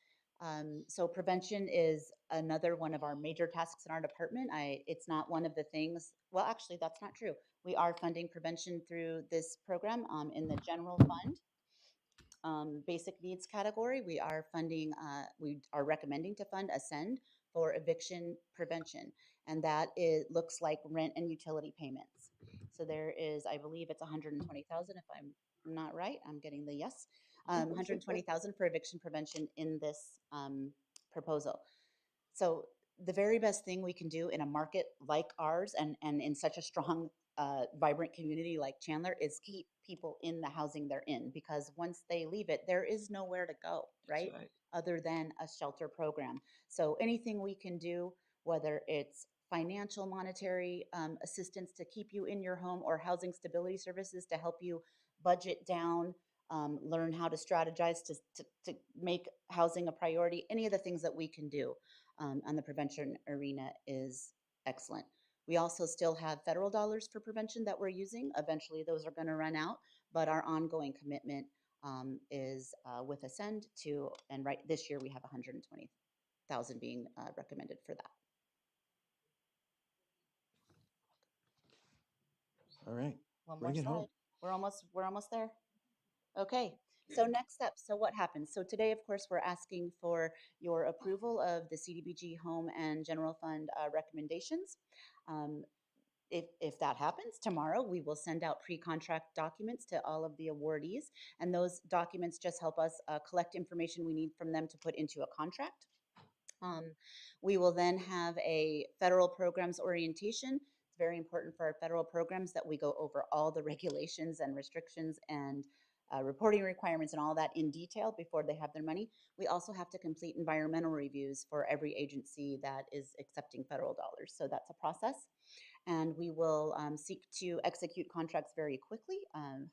So prevention is another one of our major tasks in our department. It's not one of the things, well, actually, that's not true. We are funding prevention through this program in the general fund. Basic needs category, we are funding, we are recommending to fund Ascend for eviction prevention. And that looks like rent and utility payments. So there is, I believe it's 120,000, if I'm not right, I'm getting the yes. 120,000 for eviction prevention in this proposal. So the very best thing we can do in a market like ours, and in such a strong, vibrant community like Chandler, is keep people in the housing they're in, because once they leave it, there is nowhere to go, right? right. Other than a shelter program. So anything we can do, whether it's financial, monetary assistance to keep you in your home, or housing stability services to help you budget down, learn how to strategize to make housing a priority, any of the things that we can do on the prevention arena is excellent. We also still have federal dollars for prevention that we're using. Eventually, those are going to run out, but our ongoing commitment is with Ascend to, and right this year we have 120,000 being recommended for that. All right. One more Bring it slide. home. We're almost there. Okay. So next up, so what happens? So today, of course, we're asking for your approval of the CDBG home and general fund recommendations. Um, if that happens tomorrow, we will send out pre-contract documents to all of the awardees, and those documents just help us collect information we need from them to put into a contract. We will then have a federal programs orientation. It's very important for our federal programs that we go over all the regulations and restrictions and reporting requirements and all that in detail before they have their money. We also have to complete environmental reviews for every agency that is accepting federal dollars. So that's a process. And we will seek to execute contracts very quickly.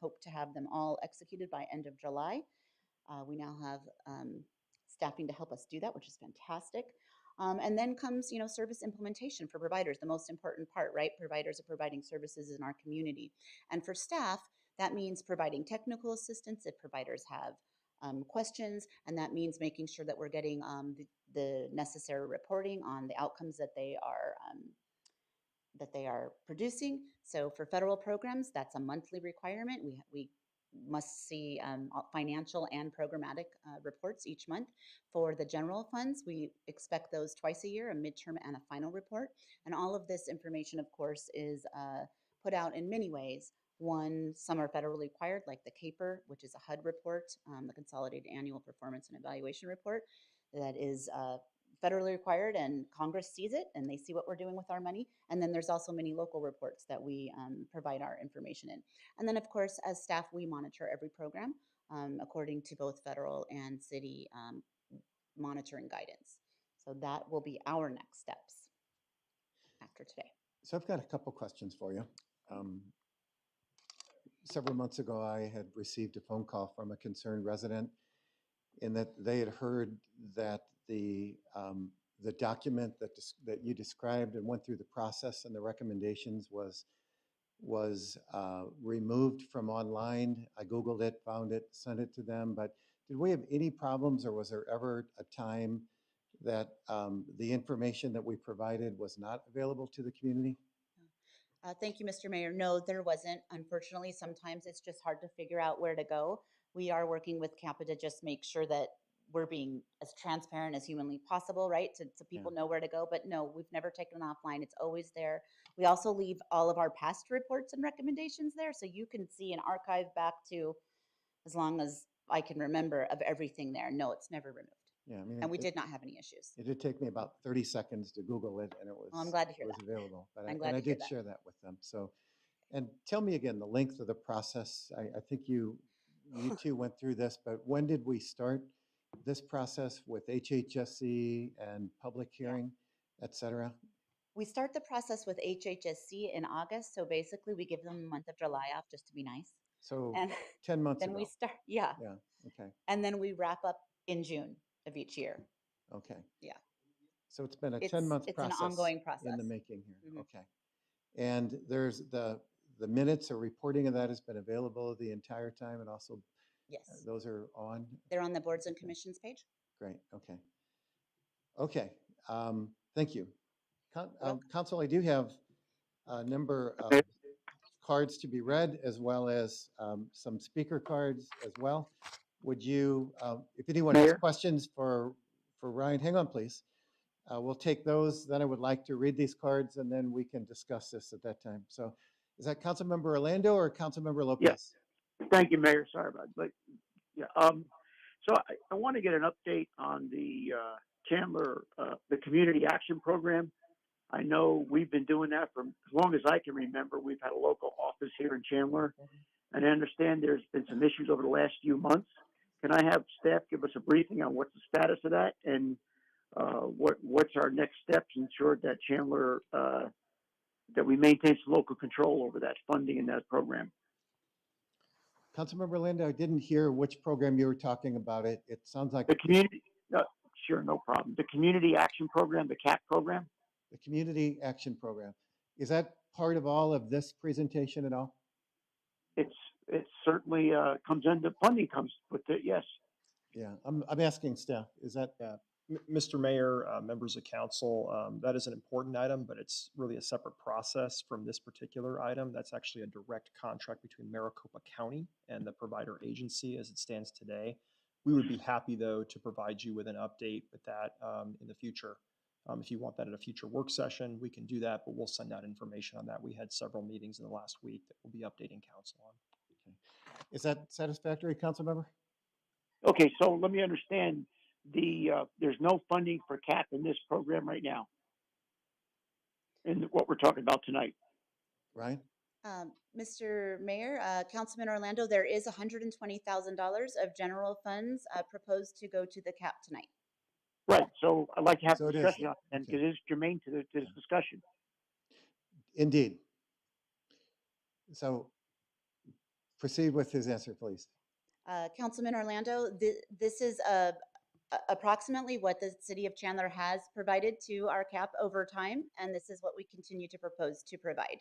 Hope to have them all executed by end of July. We now have staffing to help us do that, which is fantastic. And then comes, service implementation for providers, the most important part, right? Providers are providing services in our community. And for staff, that means providing technical assistance if providers have questions, and that means making sure that we're getting the necessary reporting on the outcomes that they are producing. So for federal programs, that's a monthly requirement. We must see financial and programmatic reports each month. For the general funds, we expect those twice a year, a midterm and a final report. And all of this information, of course, is put out in many ways. One, some are federally required, like the CAPER, which is a HUD report, the Consolidated Annual Performance and Evaluation Report, that is federally required, and Congress sees it and they see what we're doing with our money. And then there's also many local reports that we provide our information in. And then, of course, as staff, we monitor every program according to both federal and city monitoring guidance. So that will be our next steps after today. So I've got a couple questions for you. Several months ago, I had received a phone call from a concerned resident in that they had heard that the document that you described and went through the process and the recommendations was removed from online. I Googled it, found it, sent it to them. But did we have any problems, or was there ever a time that the information that we provided was not available to the community? Thank you, Mr. Mayor. No, there wasn't. Unfortunately, sometimes it's just hard to figure out where to go. We are working with CAPA to just make sure that we're being as transparent as humanly possible, right? So people know where to go. But no, we've never taken it offline. It's always there. We also leave all of our past reports and recommendations there. So you can see an archive back to as long as I can remember of everything there. No, it's never removed. Yeah, I mean, And we did not have any issues. It did take me about 30 seconds to Google it, and it was, Well, I'm glad to hear it was that. available. But I'm glad I to hear did that. share that with them. So, and tell me again the length of the process. I think you two went through this, but when did we start this process with HHSC and public hearing, et cetera? We start the process with HHSC in August. So basically, we give them the month of July off just to be nice. So And 10 months then ago. we start, yeah. Yeah, okay, And then we wrap up in June of each year. okay. Yeah. So it's been a It's 10-month an process. ongoing process. In the making here, Mhm. okay. And there's the minutes or reporting of that has been available the entire time, and also Yes. those are on? They're on the boards and Okay. commissions page. Great, okay. Okay, thank you. welcome. Council, I do have a number of cards to be read, as well as some speaker cards as well. Would you, if anyone has Mayor? questions for Ryan, hang on, please. We'll take those. Then I would like to read these cards, and then we can discuss this at that time. So is that Councilmember Orlando or Councilmember Lopez? Yes. Thank you, Mayor. Sorry about it. But yeah, so I want to get an update on the Chandler, the Community Action Program. I know we've been doing that for as long as I can remember. We've had a local office here in Chandler, and I understand there's been some issues over the last few months. Can I have staff give us a briefing on what's the status of that, and what's our next steps to ensure that Chandler, that we maintain some local control over that funding in that program? Councilmember Orlando, I didn't hear which program you were talking about. It sounds like The community, sure, no problem. The Community Action Program, the CAP program? the Community Action Program. Is that part of all of this presentation at all? It certainly funding comes with it, yes. Yeah, I'm asking staff. Is that? Yeah, Mr. Mayor, members of council, that is an important item, but it's really a separate process from this particular item. That's actually a direct contract between Maricopa County and the provider agency as it stands today. We would be happy, though, to provide you with an update with that in the future. If you want that at a future work session, we can do that, but we'll send out information on that. We had several meetings in the last week that we'll be updating council on. Okay. Is that satisfactory, council member? Okay, so let me understand, there's no funding for CAP in this program right now, in what we're talking about tonight. Ryan? Mr. Mayor, Councilman Orlando, there is $120,000 of general funds proposed to go to the CAP tonight. Right, so I'd like to have So it is, discussion on it, okay. because it is germane to this discussion. Indeed. So proceed with his answer, please. Councilman Orlando, this is approximately what the city of Chandler has provided to our CAP over time, and this is what we continue to propose to provide.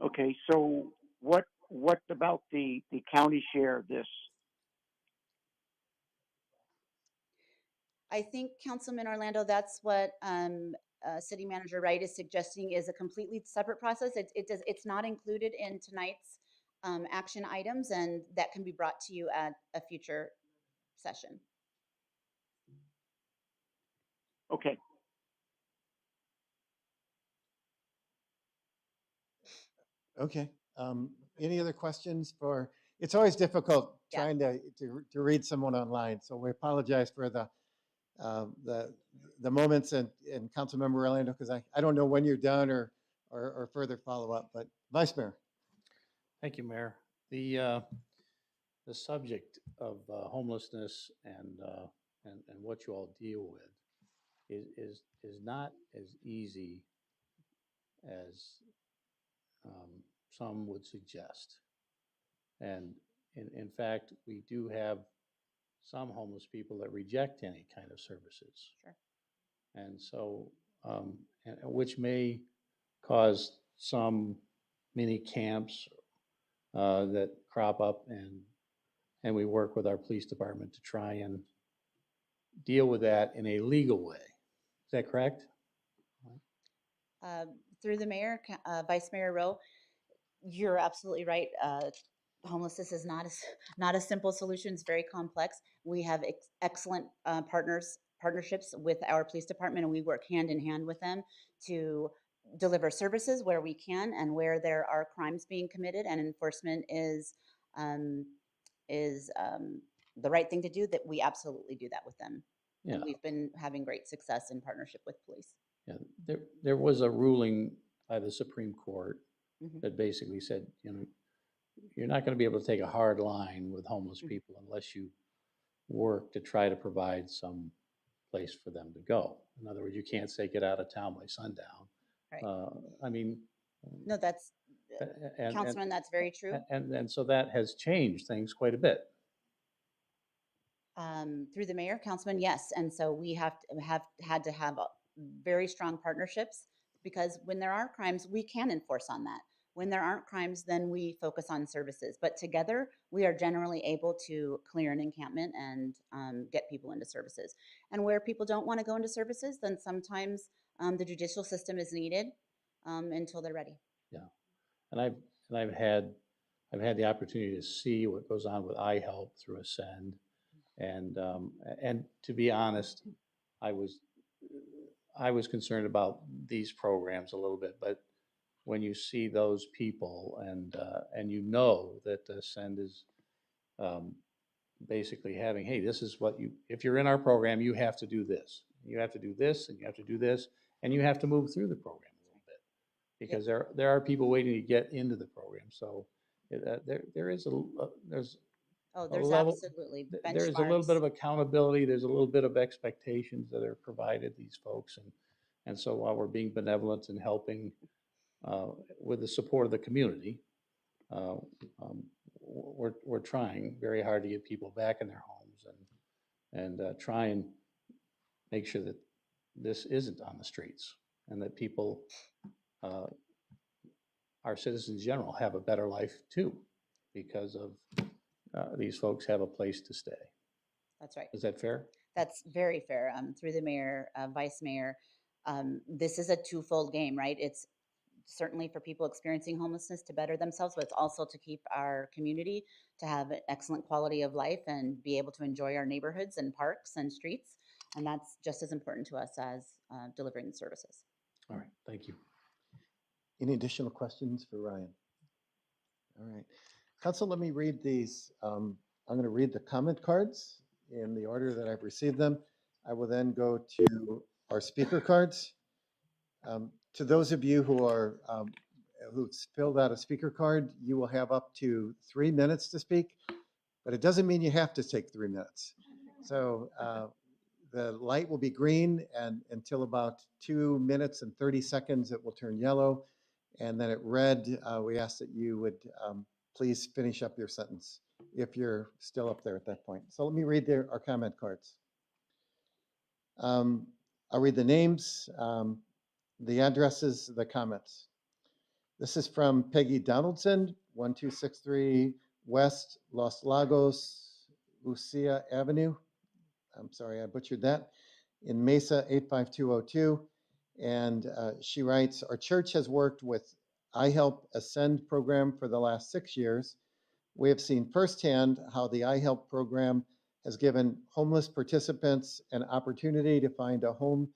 Okay, so what about the county share of this? I think, Councilman Orlando, that's what City Manager Wright is suggesting is a completely separate process. It's not included in tonight's action items, and that can be brought to you at a future session. Okay. Okay. Any other questions for, it's always difficult Yeah. trying to read someone online. So we apologize for the moments and Councilmember Orlando, because I don't know when you're done or further follow up, but Vice Mayor. Thank you, Mayor. The subject of homelessness and what you all deal with is not as easy as some would suggest. And in fact, we do have some homeless people that reject any kind of services. Sure. And so, which may cause some mini camps that crop up, and we work with our police department to try and deal with that in a legal way. Is that correct? Through the mayor, Vice Mayor Rowe, you're absolutely right. Homelessness is not a simple solution. It's very complex. We have excellent partnerships with our police department, and we work hand in hand with them to deliver services where we can and where there are crimes being committed, and enforcement is the right thing to do. That we absolutely do that with them, Yeah. and we've been having great success in partnership with police. Yeah. There was a ruling by the Supreme Court Mhm. that basically said, you're not going to be able to take a hard line with homeless people unless you work to try to provide some place for them to go. In other words, you can't say get out of town by sundown. Right. I mean, No, that's and Councilman, that's very true. and so that has changed things quite a bit. Through the mayor, Councilman, yes. And so we have had to have very strong partnerships, because when there are crimes, we can enforce on that. When there aren't crimes, then we focus on services. But together, we are generally able to clear an encampment and get people into services. And where people don't want to go into services, then sometimes the judicial system is needed until they're ready. Yeah, and I've had the opportunity to see what goes on with iHelp through Ascend, and to be honest, I was concerned about these programs a little bit, but when you see those people and that Ascend is basically having, hey, this is what if you're in our program, you have to do this, you have to do this, and you have to do this, and you have to move through the program a little bit, because there are people waiting to get into the program. So there's absolutely there's a little bit of accountability. There's a little bit of expectations that are provided these folks, and so while we're being benevolent and helping with the support of the community, we're trying very hard to get people back in their homes and try and make sure that this isn't on the streets, and that people, our citizens in general, have a better life too, because of these folks have a place to stay. That's right. Is that fair? That's very fair. Through the mayor, vice mayor, this is a twofold game, right? It's certainly for people experiencing homelessness to better themselves, but it's also to keep our community to have an excellent quality of life and be able to enjoy our neighborhoods and parks and streets. And that's just as important to us as delivering the services. All right, thank you. Any additional questions for Ryan? All right. Council, let me read these. I'm going to read the comment cards in the order that I've received them. I will then go to our speaker cards. To those of you who've filled out a speaker card, you will have up to 3 minutes to speak, but it doesn't mean you have to take 3 minutes. So the light will be green, and until about 2 minutes and 30 seconds, it will turn yellow. And then at red, we ask that you would please finish up your sentence if you're still up there at that point. So let me read our comment cards. I'll read the names, the addresses, the comments. This is from Peggy Donaldson, 1263 West Los Lagos, Lucia Avenue. I'm sorry, I butchered that. In Mesa, 85202. And she writes, our church has worked with iHelp Ascend program for the last 6 years. We have seen firsthand how the iHelp program has given homeless participants an opportunity to find a home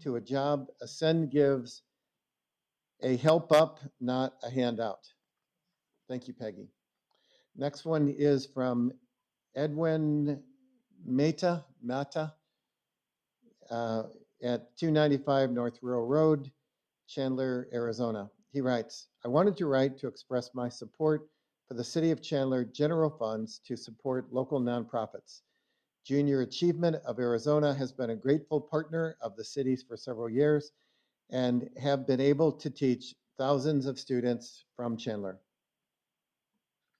to a job. Ascend gives a help up, not a handout. Thank you, Peggy. Next one is from Edwin Mata, at 295 North Rural Road, Chandler, Arizona. He writes, I wanted to write to express my support for the City of Chandler general funds to support local nonprofits. Junior Achievement of Arizona has been a grateful partner of the city's for several years and have been able to teach thousands of students from Chandler.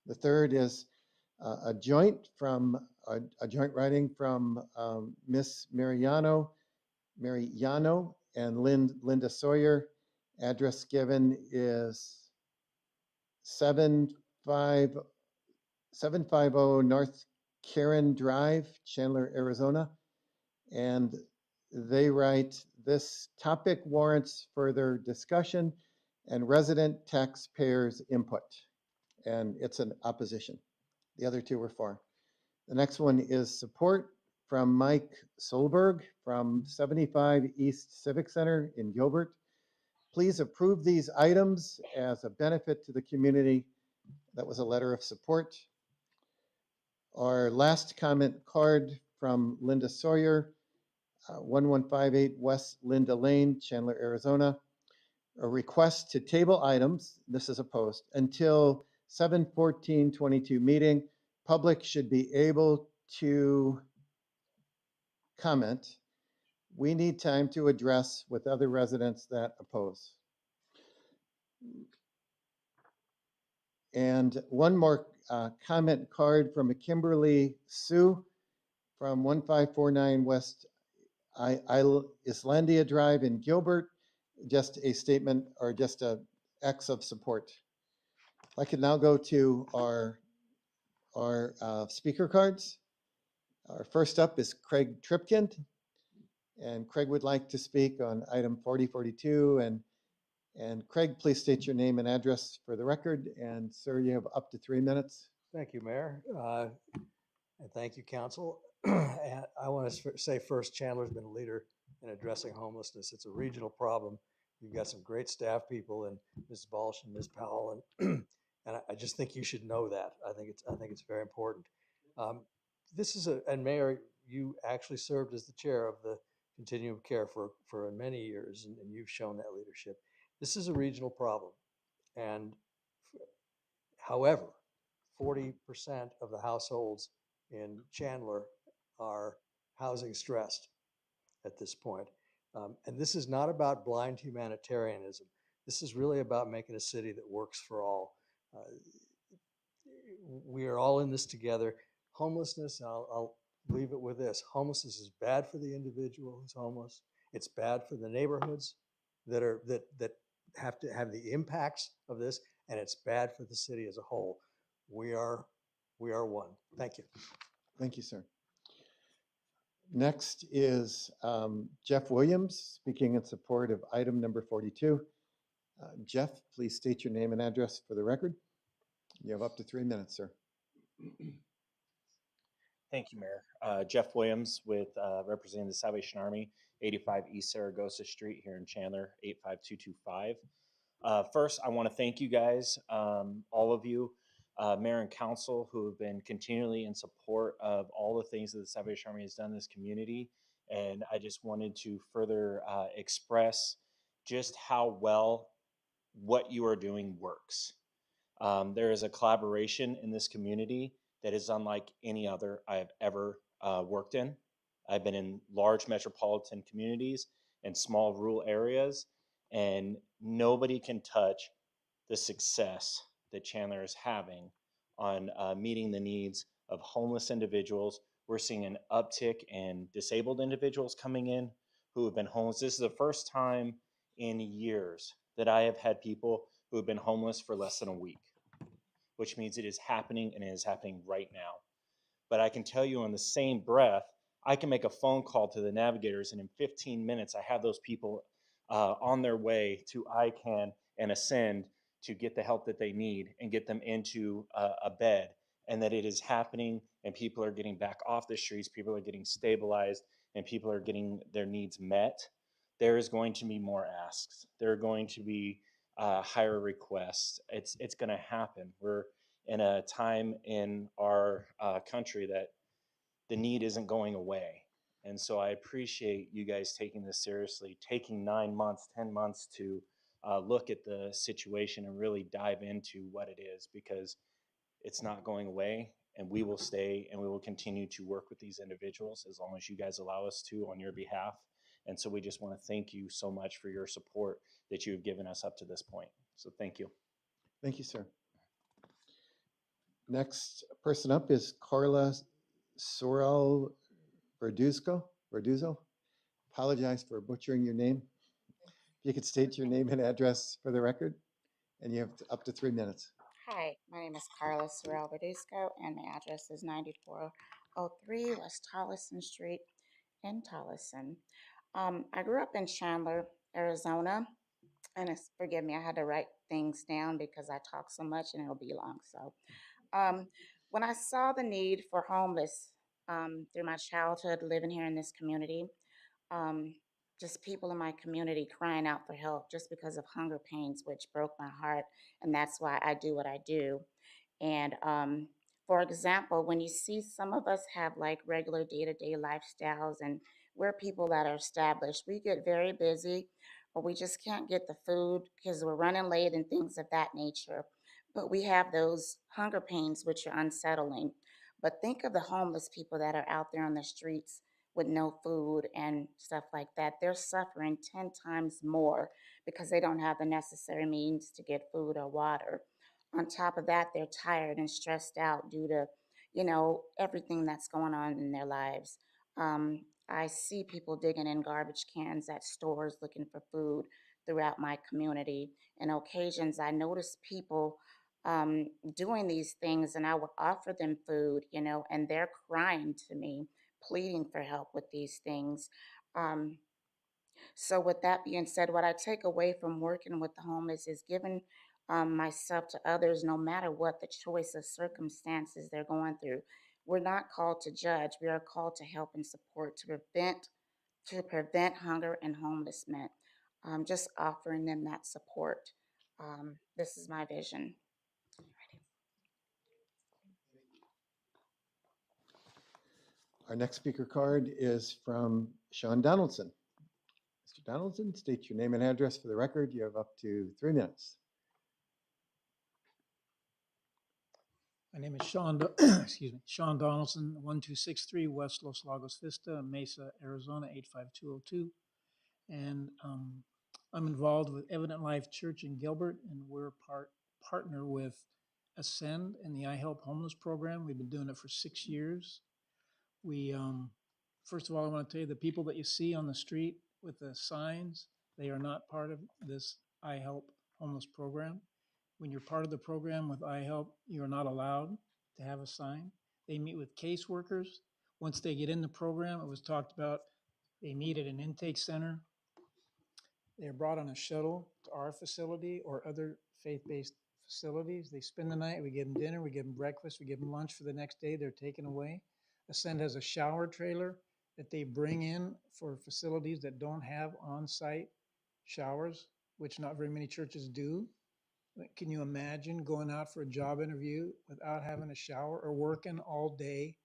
The third is a joint writing from Miss Mariano and Linda Sawyer. Address given is 750 North Karen Drive, Chandler, Arizona. And they write, this topic warrants further discussion and resident taxpayers' input. And it's an opposition. The other two were for. The next one is support from Mike Solberg from 75 East Civic Center in Gilbert. Please approve these items as a benefit to the community. That was a letter of support. Our last comment card from Linda Sawyer, 1158 West Linda Lane, Chandler, Arizona. A request to table items, this is a post, until 7/14/22 meeting. Public should be able to comment. We need time to address with other residents that oppose. And one more comment card from a Kimberly Sue from 1549 West Islandia Drive in Gilbert. Just a statement or just a X of support. I can now go to our speaker cards. Our first up is Craig Tripkind. And Craig would like to speak on item 4042. And Craig, please state your name and address for the record. And sir, you have up to 3 minutes. Thank you, Mayor. And thank you, Council. And I want to say first, Chandler's been a leader in addressing homelessness. It's a regional problem. You've got some great staff people, and Ms. Balsh and Ms. Powell, and and I just think you should know that. I think it's very important. And Mayor, you actually served as the chair of the Continuum of Care for many years, and you've shown that leadership. This is a regional problem, and however, 40% of the households in Chandler are housing stressed at this point. And this is not about blind humanitarianism. This is really about making a city that works for all. We are all in this together. Homelessness, I'll leave it with this. Homelessness is bad for the individual who's homeless. It's bad for the neighborhoods that have to have the impacts of this, and it's bad for the city as a whole. We are one. Thank you. Thank you, sir. Next is Jeff Williams, speaking in support of item number 42. Jeff, please state your name and address for the record. You have up to 3 minutes, sir. Thank you, Mayor. Jeff Williams with representing the Salvation Army, 85 East Saragossa Street here in Chandler, 85225. First, I want to thank you guys, all of you, Mayor and Council, who have been continually in support of all the things that the Salvation Army has done in this community. And I just wanted to further express just how well what you are doing works. There is a collaboration in this community that is unlike any other I have ever worked in. I've been in large metropolitan communities and small rural areas, and nobody can touch the success that Chandler is having on meeting the needs of homeless individuals. We're seeing an uptick in disabled individuals coming in who have been homeless. This is the first time in years that I have had people who have been homeless for less than a week, which means it is happening, and it is happening right now. But I can tell you in the same breath, I can make a phone call to the navigators, and in 15 minutes, I have those people on their way to ICANN and Ascend to get the help that they need and get them into a bed, and that it is happening, and people are getting back off the streets, people are getting stabilized, and people are getting their needs met. There is going to be more asks. There are going to be higher requests. It's going to happen. We're in a time in our country that the need isn't going away. And so I appreciate you guys taking this seriously, taking 9 months, 10 months to look at the situation and really dive into what it is, because it's not going away, and we will stay and we will continue to work with these individuals as long as you guys allow us to on your behalf. And so we just want to thank you so much for your support that you have given us up to this point. So thank you. Thank you, sir. Next person up is Carla Sorrell Verduzco. Apologize for butchering your name. If you could state your name and address for the record, and you have up to 3 minutes. Hi, my name is Carla Sorrell Verduzco, and my address is 9403 West Tolleson Street in Tolleson. I grew up in Chandler, Arizona, and forgive me, I had to write things down because I talk so much and it'll be long. So, when I saw the need for homeless through my childhood living here in this community, um, just people in my community crying out for help just because of hunger pains, which broke my heart, and that's why I do what I do. And for example, when you see some of us have like regular day-to-day lifestyles, and we're people that are established, we get very busy, or we just can't get the food because we're running late and things of that nature. But we have those hunger pains, which are unsettling. But think of the homeless people that are out there on the streets with no food and stuff like that. They're suffering 10 times more because they don't have the necessary means to get food or water. On top of that, they're tired and stressed out due to, everything that's going on in their lives. I see people digging in garbage cans at stores looking for food throughout my community. And occasions, I notice people doing these things, and I would offer them food, and they're crying to me, pleading for help with these things. Um, so, with that being said, what I take away from working with the homeless is giving myself to others, no matter what the choice of circumstances they're going through. We're not called to judge. We are called to help and support to prevent hunger and homelessness. Just offering them that support. This is my vision. Our next speaker card is from Sean Donaldson. Mr. Donaldson, state your name and address for the record. You have up to 3 minutes. My name is Sean, excuse me, Sean Donaldson, 1263 West Los Lagos Vista, Mesa, Arizona, 85202. And I'm involved with Evident Life Church in Gilbert, and we're partner with Ascend and the I Help Homeless program. We've been doing it for 6 years. We, first of all, I want to tell you the people that you see on the street with the signs, they are not part of this I Help Homeless program. When you're part of the program with I Help, you're not allowed to have a sign. They meet with caseworkers. Once they get in the program, it was talked about, they needed an intake center. They're brought on a shuttle to our facility or other faith-based facilities. They spend the night, we give them dinner, we give them breakfast, we give them lunch for the next day, they're taken away. Ascend has a shower trailer that they bring in for facilities that don't have on-site showers, which not very many churches do. Can you imagine going out for a job interview without having a shower, or working all day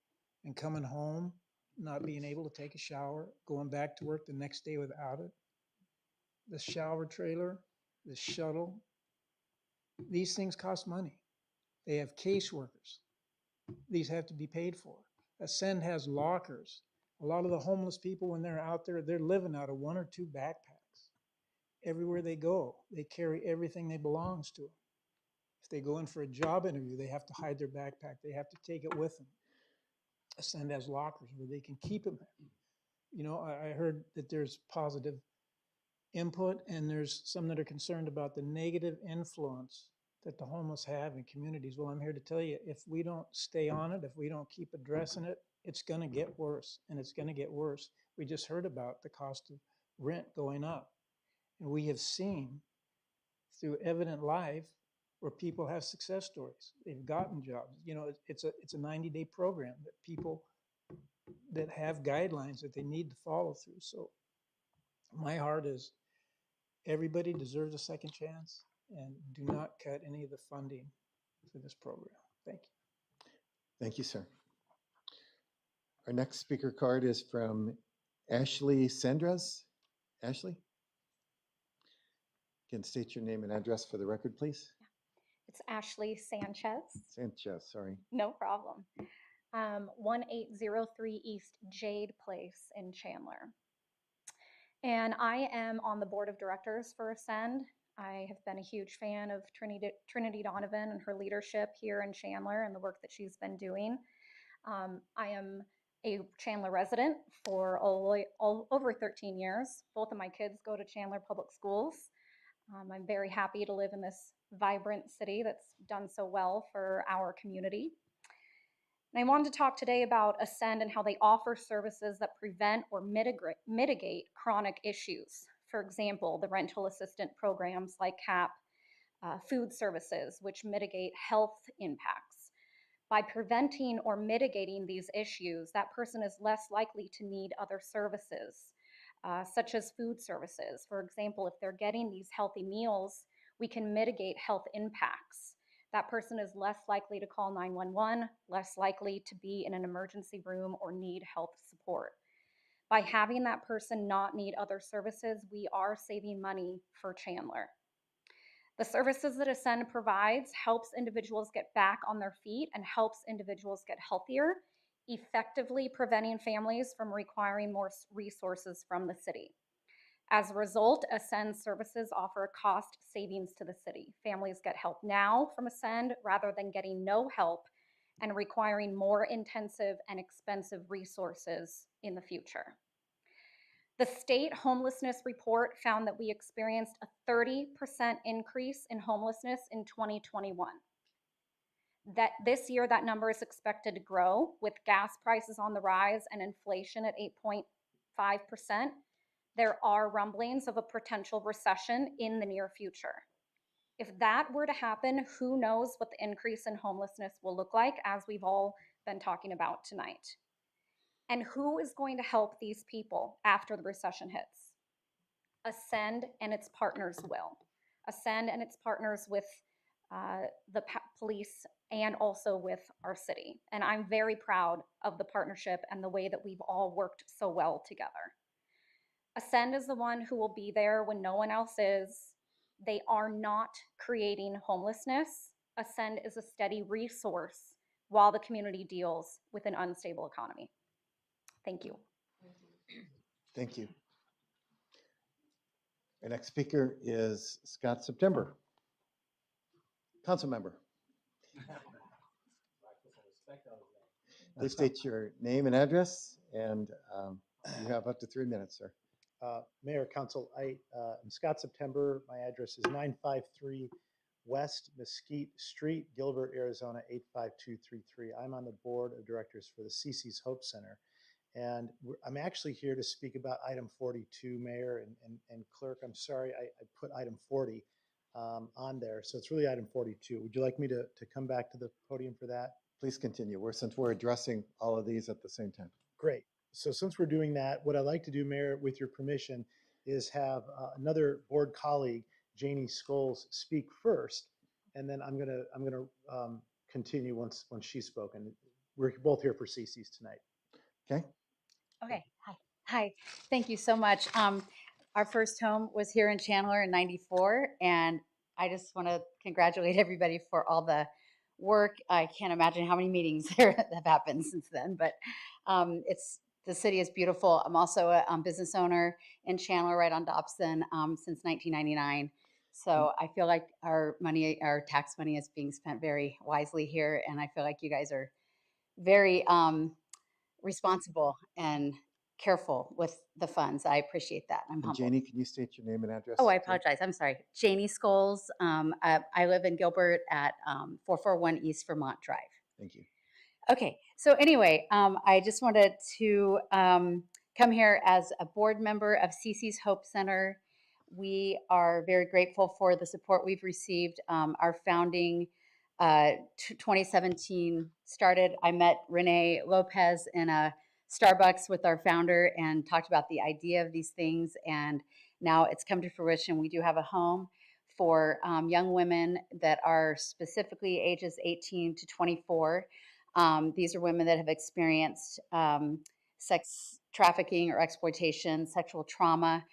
and coming home, not being able to take a shower, going back to work the next day without it? The shower trailer, the shuttle, these things cost money. They have caseworkers. These have to be paid for. Ascend has lockers. A lot of the homeless people, when they're out there, they're living out of 1 or 2 backpacks. Everywhere they go, they carry everything that belongs to them. If they go in for a job interview, they have to hide their backpack. They have to take it with them. Ascend has lockers where they can keep them there. You know, I heard that there's positive input, and there's some that are concerned about the negative influence that the homeless have in communities. Well, I'm here to tell you, if we don't stay on it, if we don't keep addressing it, it's going to get worse, and it's going to get worse. We just heard about the cost of rent going up, and we have seen through evident life where people have success stories. They've gotten jobs. You know, it's a 90-day program that people that have guidelines that they need to follow through. So my heart is, everybody deserves a second chance, and do not cut any of the funding for this program. Thank you. Thank you, sir. Our next speaker card is from Ashley Sandras. Ashley? Can state your name and address for the record, please? It's Ashley Sanchez. Sanchez, sorry. No problem. 1803 East Jade Place in Chandler. And I am on the board of directors for Ascend. I have been a huge fan of Trinity Donovan and her leadership here in Chandler and the work that she's been doing. I am a Chandler resident for all over 13 years. Both of my kids go to Chandler Public Schools. I'm very happy to live in this vibrant city that's done so well for our community. And I wanted to talk today about Ascend and how they offer services that prevent or mitigate chronic issues. For example, the rental assistant programs like CAP, food services, which mitigate health impacts. By preventing or mitigating these issues, that person is less likely to need other services, such as food services. For example, if they're getting these healthy meals, we can mitigate health impacts. That person is less likely to call 911, less likely to be in an emergency room or need health support. By having that person not need other services, we are saving money for Chandler. The services that Ascend provides helps individuals get back on their feet and helps individuals get healthier, effectively preventing families from requiring more resources from the city. As a result, Ascend services offer cost savings to the city. Families get help now from Ascend rather than getting no help and requiring more intensive and expensive resources in the future. The state homelessness report found that we experienced a 30% increase in homelessness in 2021. That this year, that number is expected to grow with gas prices on the rise and inflation at 8.5%. There are rumblings of a potential recession in the near future. If that were to happen, who knows what the increase in homelessness will look like, as we've all been talking about tonight. And who is going to help these people after the recession hits? Ascend and its partners will. Ascend and its partners with the police and also with our city. And I'm very proud of the partnership and the way that we've all worked so well together. Ascend is the one who will be there when no one else is. They are not creating homelessness. Ascend is a steady resource while the community deals with an unstable economy. Thank you. Thank you. Our next speaker is Scott September, council member. Please state your name and address, and you have up to 3 minutes, sir. Mayor, Council, I am Scott September. My address is 953 West Mesquite Street, Gilbert, Arizona 85233. I'm on the board of directors for the CC's Hope Center. And I'm actually here to speak about item 42, Mayor and Clerk. I'm sorry, I put item 40 on there. So it's really item 42. Would you like me to come back to the podium for that? Please continue. Since we're addressing all of these at the same time. Great. So since we're doing that, what I'd like to do, Mayor, with your permission, is have another board colleague, Janie Scholes, speak first, and then I'm gonna continue once she's spoken. We're both here for CC's tonight. Okay. Okay, hi. Hi, thank you so much. Our first home was here in Chandler in '94, and I just want to congratulate everybody for all the work. I can't imagine how many meetings there have happened since then, but the city is beautiful. I'm also a business owner in Chandler, right on Dobson, since 1999. So I feel like our money, our tax money, is being spent very wisely here, and I feel like you guys are very responsible and careful with the funds. I appreciate that. I'm And humbled. Janie, can you state your name and address? Oh, I apologize. I'm sorry. Janie Scholes. I live in Gilbert at 441 East Vermont Drive. Thank you. Okay, so anyway, I just wanted to come here as a board member of CC's Hope Center. We are very grateful for the support we've received. Our founding 2017 started. I met Renee Lopez in a Starbucks with our founder and talked about the idea of these things, and now it's come to fruition. We do have a home for young women that are specifically ages 18 to 24. These are women that have experienced sex trafficking or exploitation, sexual trauma.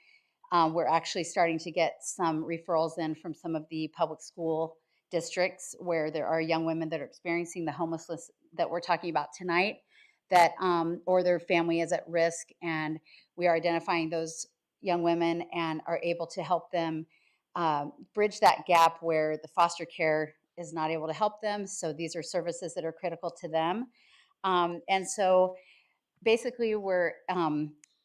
We're actually starting to get some referrals in from some of the public school districts where there are young women that are experiencing the homelessness that we're talking about tonight, that or their family is at risk, and we are identifying those young women and are able to help them bridge that gap where the foster care is not able to help them. So these are services that are critical to them. And so basically we're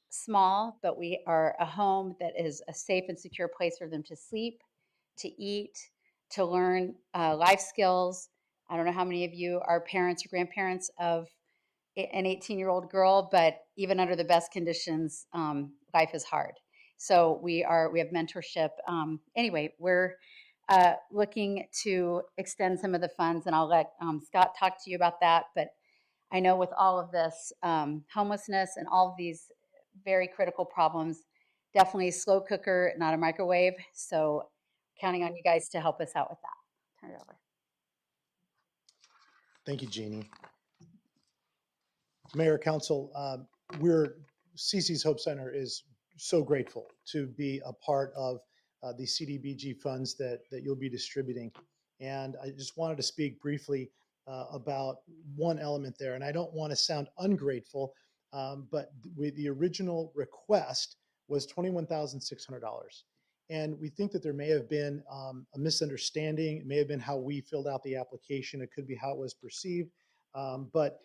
small, but we are a home that is a safe and secure place for them to sleep, to eat, to learn life skills. I don't know how many of you are parents or grandparents of an 18-year-old girl, but even under the best conditions, life is hard. So we have mentorship. Anyway, we're looking to extend some of the funds, and I'll let Scott talk to you about that. But I know with all of this homelessness and all of these very critical problems, definitely a slow cooker, not a microwave. So counting on you guys to help us out with that. Turn it over. Thank you, Jeannie. Mayor, Council, CC's Hope Center is so grateful to be a part of the CDBG funds that you'll be distributing. And I just wanted to speak briefly about one element there. And I don't want to sound ungrateful, but the original request was $21,600. And we think that there may have been a misunderstanding. It may have been how we filled out the application. It could be how it was perceived. But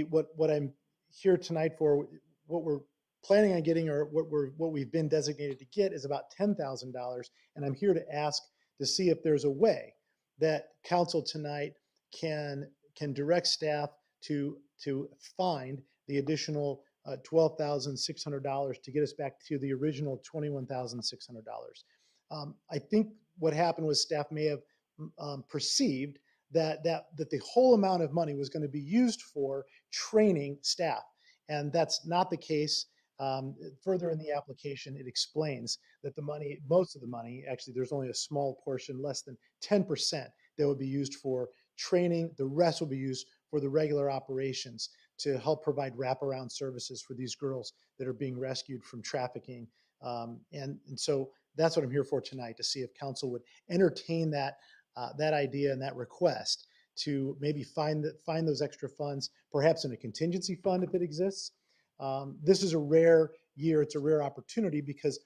what I'm here tonight for, what we're planning on getting, or what we've been designated to get, is about $10,000, and I'm here to ask to see if there's a way that council tonight can direct staff to find the additional $12,600 to get us back to the original $21,600. I think what happened was staff may have perceived that the whole amount of money was going to be used for training staff, and that's not the case. Further in the application, it explains that the money, most of the money, actually, there's only a small portion, less than 10%, that would be used for training. The rest will be used for the regular operations to help provide wraparound services for these girls that are being rescued from trafficking. And so that's what I'm here for tonight, to see if council would entertain that idea and that request to maybe find those extra funds, perhaps in a contingency fund if it exists. This is a rare year. It's a rare opportunity because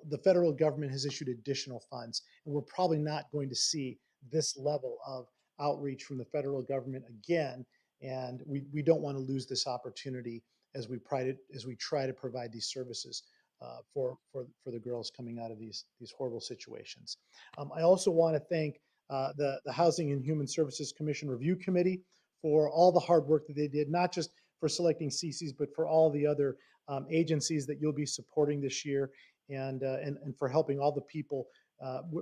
the federal government has issued additional funds, and we're probably not going to see this level of outreach from the federal government again. And we don't want to lose this opportunity as we try to provide these services for the girls coming out of these horrible situations. I also want to thank the Housing and Human Services Commission Review Committee for all the hard work that they did, not just for selecting CCs, but for all the other agencies that you'll be supporting this year, and for helping all the people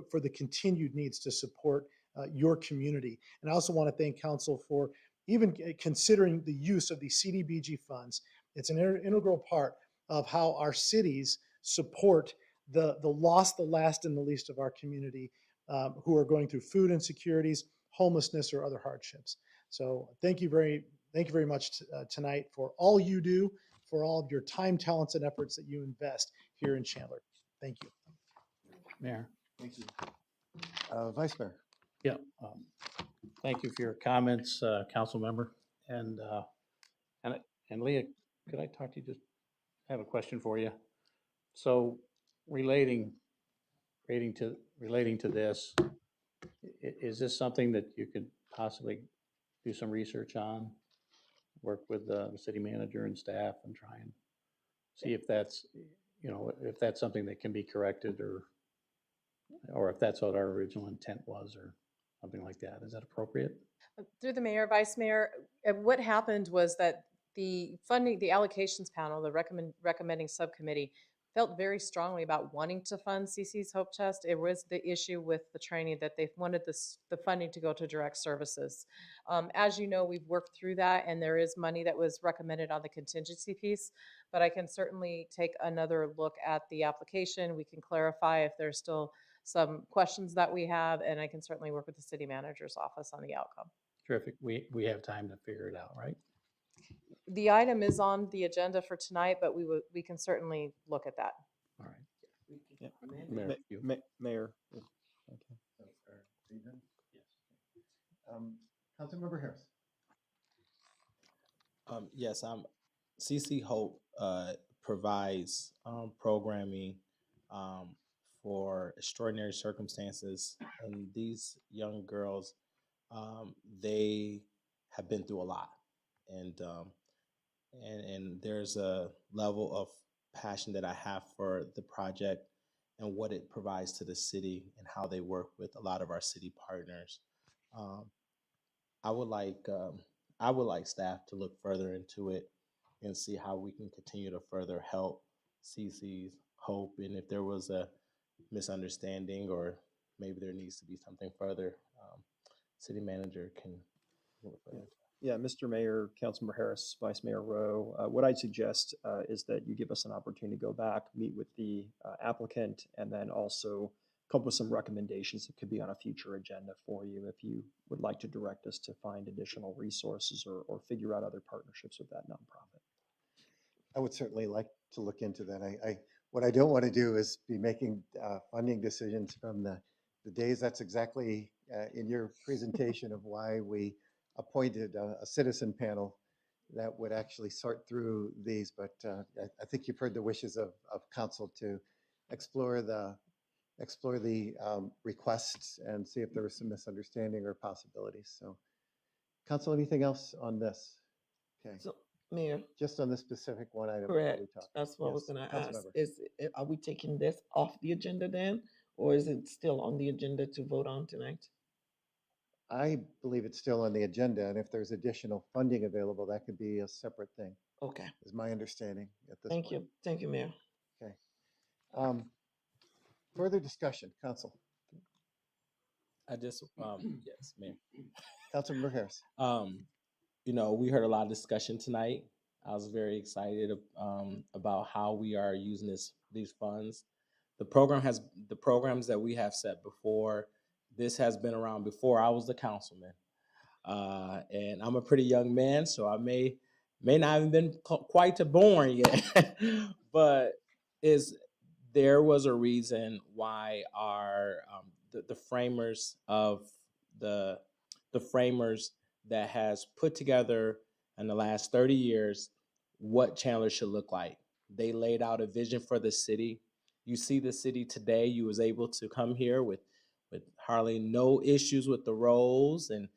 for the continued needs to support your community. And I also want to thank council for even considering the use of the CDBG funds. It's an integral part of how our cities support the lost, the last, and the least of our community who are going through food insecurities, homelessness, or other hardships. So thank you very much tonight for all you do, for all of your time, talents, and efforts that you invest here in Chandler. Thank you. Mayor. Thank you. Vice Mayor. Yeah. Thank you for your comments, council member. And Leah, could I talk to you? Just have a question for you. So relating to this, is this something that you could possibly do some research on, work with the city manager and staff and try and see if that's, if that's something that can be corrected, or if that's what our original intent was or something like that? Is that appropriate? Through the mayor, vice mayor, what happened was that the funding, the allocations panel, the recommending subcommittee felt very strongly about wanting to fund CC's Hope Chest. It was the issue with the training that they wanted the funding to go to direct services. As you know, we've worked through that, and there is money that was recommended on the contingency piece, but I can certainly take another look at the application. We can clarify if there's still some questions that we have, and I can certainly work with the city manager's office on the outcome. Terrific. We have time to figure it out, right? The item is on the agenda for tonight, but we can certainly look at that. All right. Yeah. Mayor, Mayor. Councilmember Harris. Yes, CC Hope provides programming for extraordinary circumstances, and these young girls, they have been through a lot, and there's a level of passion that I have for the project and what it provides to the city and how they work with a lot of our city partners. Um, I would like staff to look further into it and see how we can continue to further help CC's Hope. And if there was a misunderstanding or maybe there needs to be something further, city manager can look further. Yeah, Mr. Mayor, Councilmember Harris, Vice Mayor Rowe, what I'd suggest is that you give us an opportunity to go back, meet with the applicant, and then also come up with some recommendations that could be on a future agenda for you if you would like to direct us to find additional resources or figure out other partnerships with that nonprofit. I would certainly like to look into that. What I don't want to do is be making funding decisions from the days. That's exactly in your presentation of why we appointed a citizen panel that would actually sort through these. But I think you've heard the wishes of council to explore the requests and see if there was some misunderstanding or possibilities. So, council, anything else on this? Okay. So, Mayor. Just on this specific one item. Correct. We talked. That's what I was Yes, going to ask. Councilmember. Are we taking this off the agenda then, or is it still on the agenda to vote on tonight? I believe it's still on the agenda, and if there's additional funding available, that could be a separate thing. Okay. Is my understanding at this Thank point. you. Thank you, Mayor. Okay. Further discussion, council. I just, yes, Mayor. Councilmember Harris. We heard a lot of discussion tonight. I was very excited about how we are using these funds. The programs that we have set before, this has been around before I was the councilman. And I'm a pretty young man, so I may not have been quite born yet, but there was a reason why our the framers of the framers that has put together in the last 30 years what Chandler should look like. They laid out a vision for the city. You see the city today. You was able to come here with hardly no issues with the roads and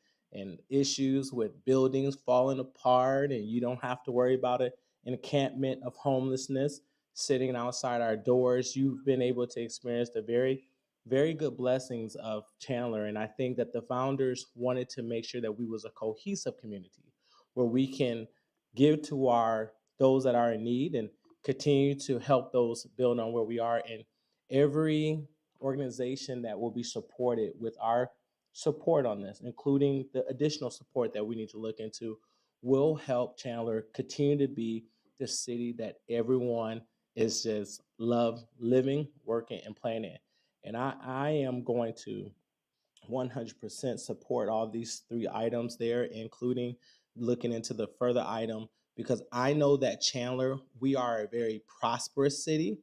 issues with buildings falling apart, and you don't have to worry about an encampment of homelessness sitting outside our doors. You've been able to experience the very very good blessings of Chandler. And I think that the founders wanted to make sure that we was a cohesive community where we can give to our those that are in need and continue to help those build on where we are. And every organization that will be supported with our support on this, including the additional support that we need to look into, will help Chandler continue to be the city that everyone is just love living, working, and playing in. And I am going to 100% support all these three items there, including looking into the further item, because I know that Chandler, we are a very prosperous city.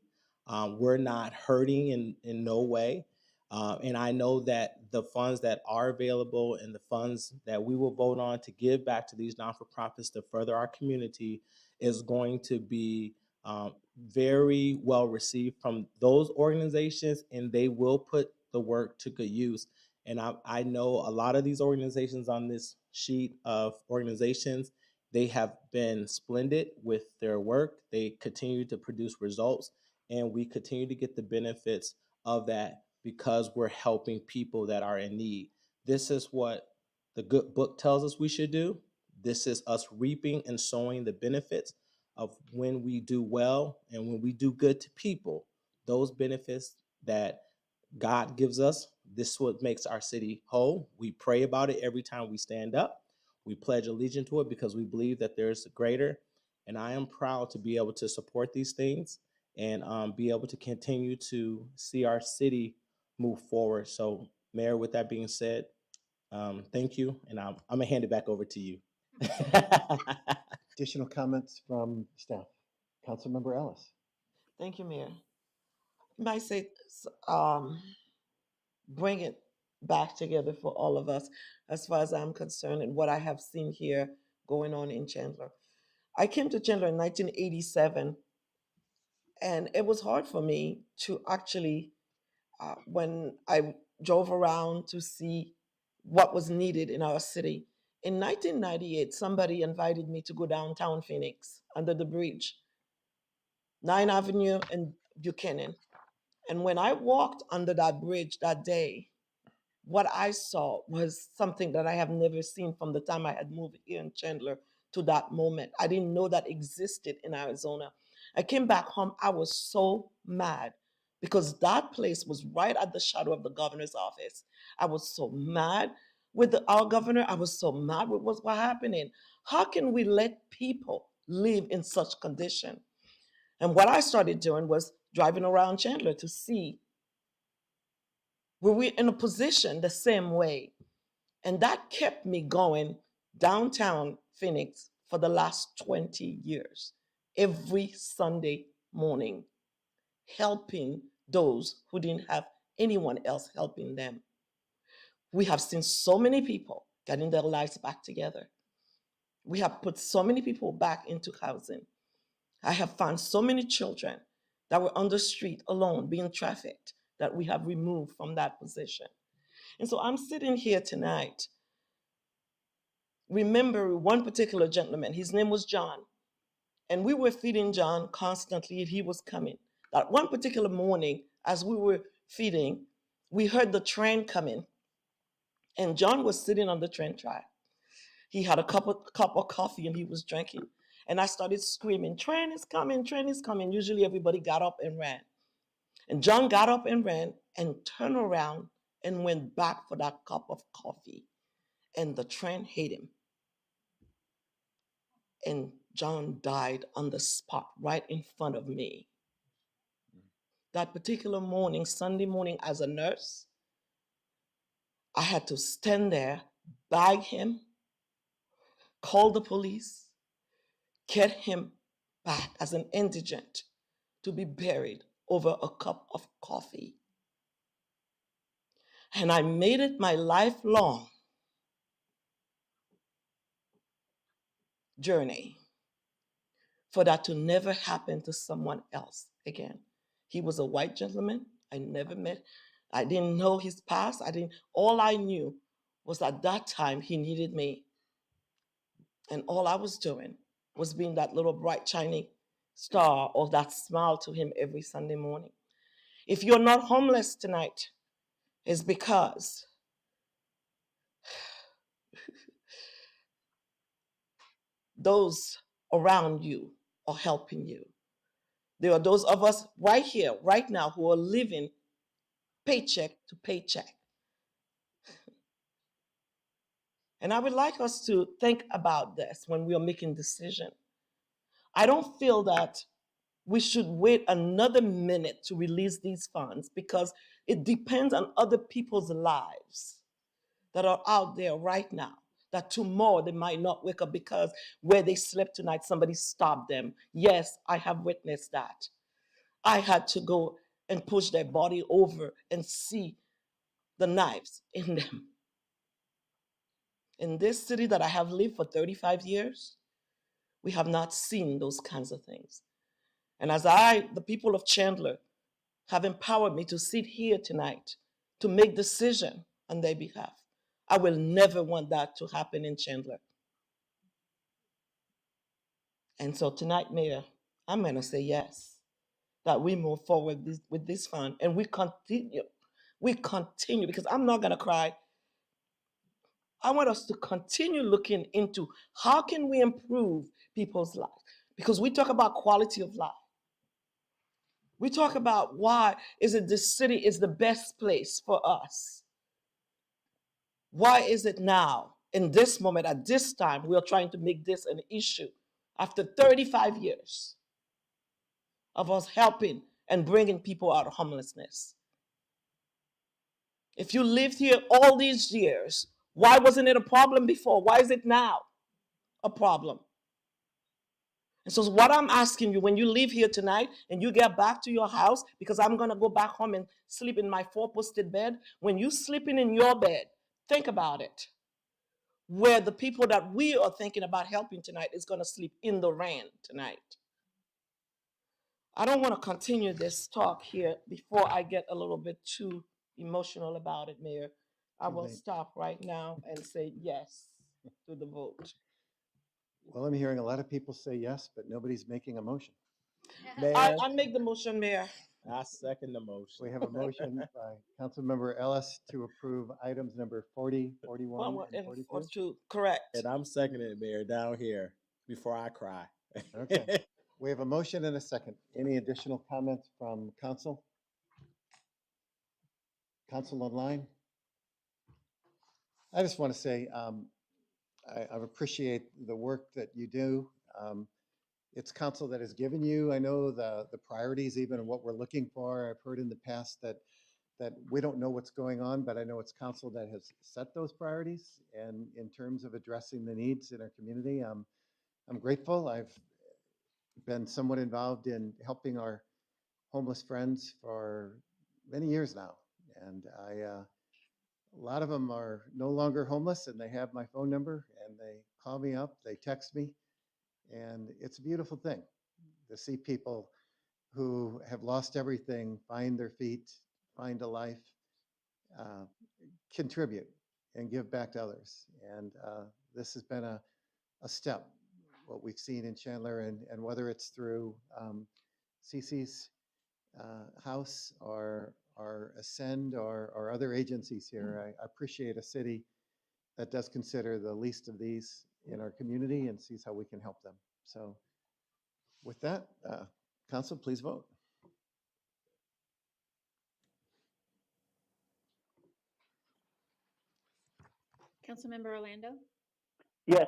We're not hurting in no way. And I know that the funds that are available and the funds that we will vote on to give back to these non-for-profits to further our community is going to be very well received from those organizations, and they will put the work to good use. And I know a lot of these organizations on this sheet of organizations, they have been splendid with their work. They continue to produce results, and we continue to get the benefits of that because we're helping people that are in need. This is what the good book tells us we should do. This is us reaping and sowing the benefits of when we do well and when we do good to people. Those benefits that God gives us, this is what makes our city whole. We pray about it every time we stand up. We pledge allegiance to it because we believe that there's a greater. And I am proud to be able to support these things and be able to continue to see our city move forward. So, Mayor, with that being said, thank you. And I'm going to hand it back over to you. Additional comments from staff. Councilmember Ellis. Thank you, Mayor. Might say, bring it back together for all of us, as far as I'm concerned, and what I have seen here going on in Chandler. I came to Chandler in 1987, and it was hard for me to actually, when I drove around to see what was needed in our city. In 1998, somebody invited me to go downtown Phoenix under the bridge, 9th Avenue and Buchanan. And when I walked under that bridge that day, what I saw was something that I have never seen from the time I had moved here in Chandler to that moment. I didn't know that existed in Arizona. I came back home, I was so mad because that place was right at the shadow of the governor's office. I was so mad with our governor. I was so mad with what's happening. How can we let people live in such condition? And what I started doing was driving around Chandler to see were we in a position the same way. And that kept me going downtown Phoenix for the last 20 years, every Sunday morning, helping those who didn't have anyone else helping them. We have seen so many people getting their lives back together. We have put so many people back into housing. I have found so many children that were on the street alone being trafficked that we have removed from that position. And so I'm sitting here tonight. Remember one particular gentleman, his name was John, and we were feeding John constantly if he was coming. That one particular morning, as we were feeding, we heard the train coming, and John was sitting on the train track. He had a cup of coffee and he was drinking. And I started screaming, train is coming, train is coming. Usually everybody got up and ran. And John got up and ran and turned around and went back for that cup of coffee. And the train hit him. And John died on the spot right in front of me. That particular morning, Sunday morning, as a nurse, I had to stand there, bag him, call the police, get him back as an indigent to be buried over a cup of coffee. And I made it my lifelong journey for that to never happen to someone else again. He was a white gentleman. I never met. I didn't know his past. All I knew was at that time he needed me. And all I was doing was being that little bright, shiny star or that smile to him every Sunday morning. If you're not homeless tonight, is because those around you are helping you. There are those of us right here, right now, who are living paycheck to paycheck. And I would like us to think about this when we are making decisions. I don't feel that we should wait another minute to release these funds because it depends on other people's lives that are out there right now. That tomorrow they might not wake up because where they slept tonight, somebody stopped them. Yes, I have witnessed that. I had to go and push their body over and see the knives in them. In this city that I have lived for 35 years, we have not seen those kinds of things. And as the people of Chandler, have empowered me to sit here tonight to make decision on their behalf, I will never want that to happen in Chandler. And so tonight, Mayor, I'm going to say yes, that we move forward with this fund and we continue. We continue because I'm not going to cry. I want us to continue looking into how can we improve people's lives, because we talk about quality of life. We talk about why is it this city is the best place for us. Why is it now, in this moment, at this time, we are trying to make this an issue after 35 years of us helping and bringing people out of homelessness? If you lived here all these years, why wasn't it a problem before? Why is it now a problem? And so what I'm asking you, when you leave here tonight and you get back to your house, because I'm going to go back home and sleep in my four-posted bed, when you sleeping in your bed, think about it. Where the people that we are thinking about helping tonight is going to sleep in the rain tonight. I don't want to continue this talk here before I get a little bit too emotional about it, Mayor. I Too will late. stop right now and say yes to the vote. Well, I'm hearing a lot of people say yes, but nobody's making a motion. Mayor, I make the motion, Mayor. I second the motion. We have a motion by Councilmember Ellis to approve items number 40, 41, and 42. 42, correct. And I'm seconding it, Mayor, down here before I cry. Okay. We have a motion and a second. Any additional comments from council? Council online? I just want to say I appreciate the work that you do. It's council that has given you, I know, the priorities, even what we're looking for. I've heard in the past that we don't know what's going on, but I know it's council that has set those priorities. And in terms of addressing the needs in our community, I'm grateful. I've been somewhat involved in helping our homeless friends for many years now. And a lot of them are no longer homeless, and they have my phone number, and they call me up, they text me, and it's a beautiful thing to see people who have lost everything find their feet, find a life, contribute, and give back to others. And this has been a step, what we've seen in Chandler, and whether it's through Cece's house or Ascend or other agencies here, I appreciate a city that does consider the least of these in our community and sees how we can help them. So with that, council, please vote. Councilmember Orlando? Yes.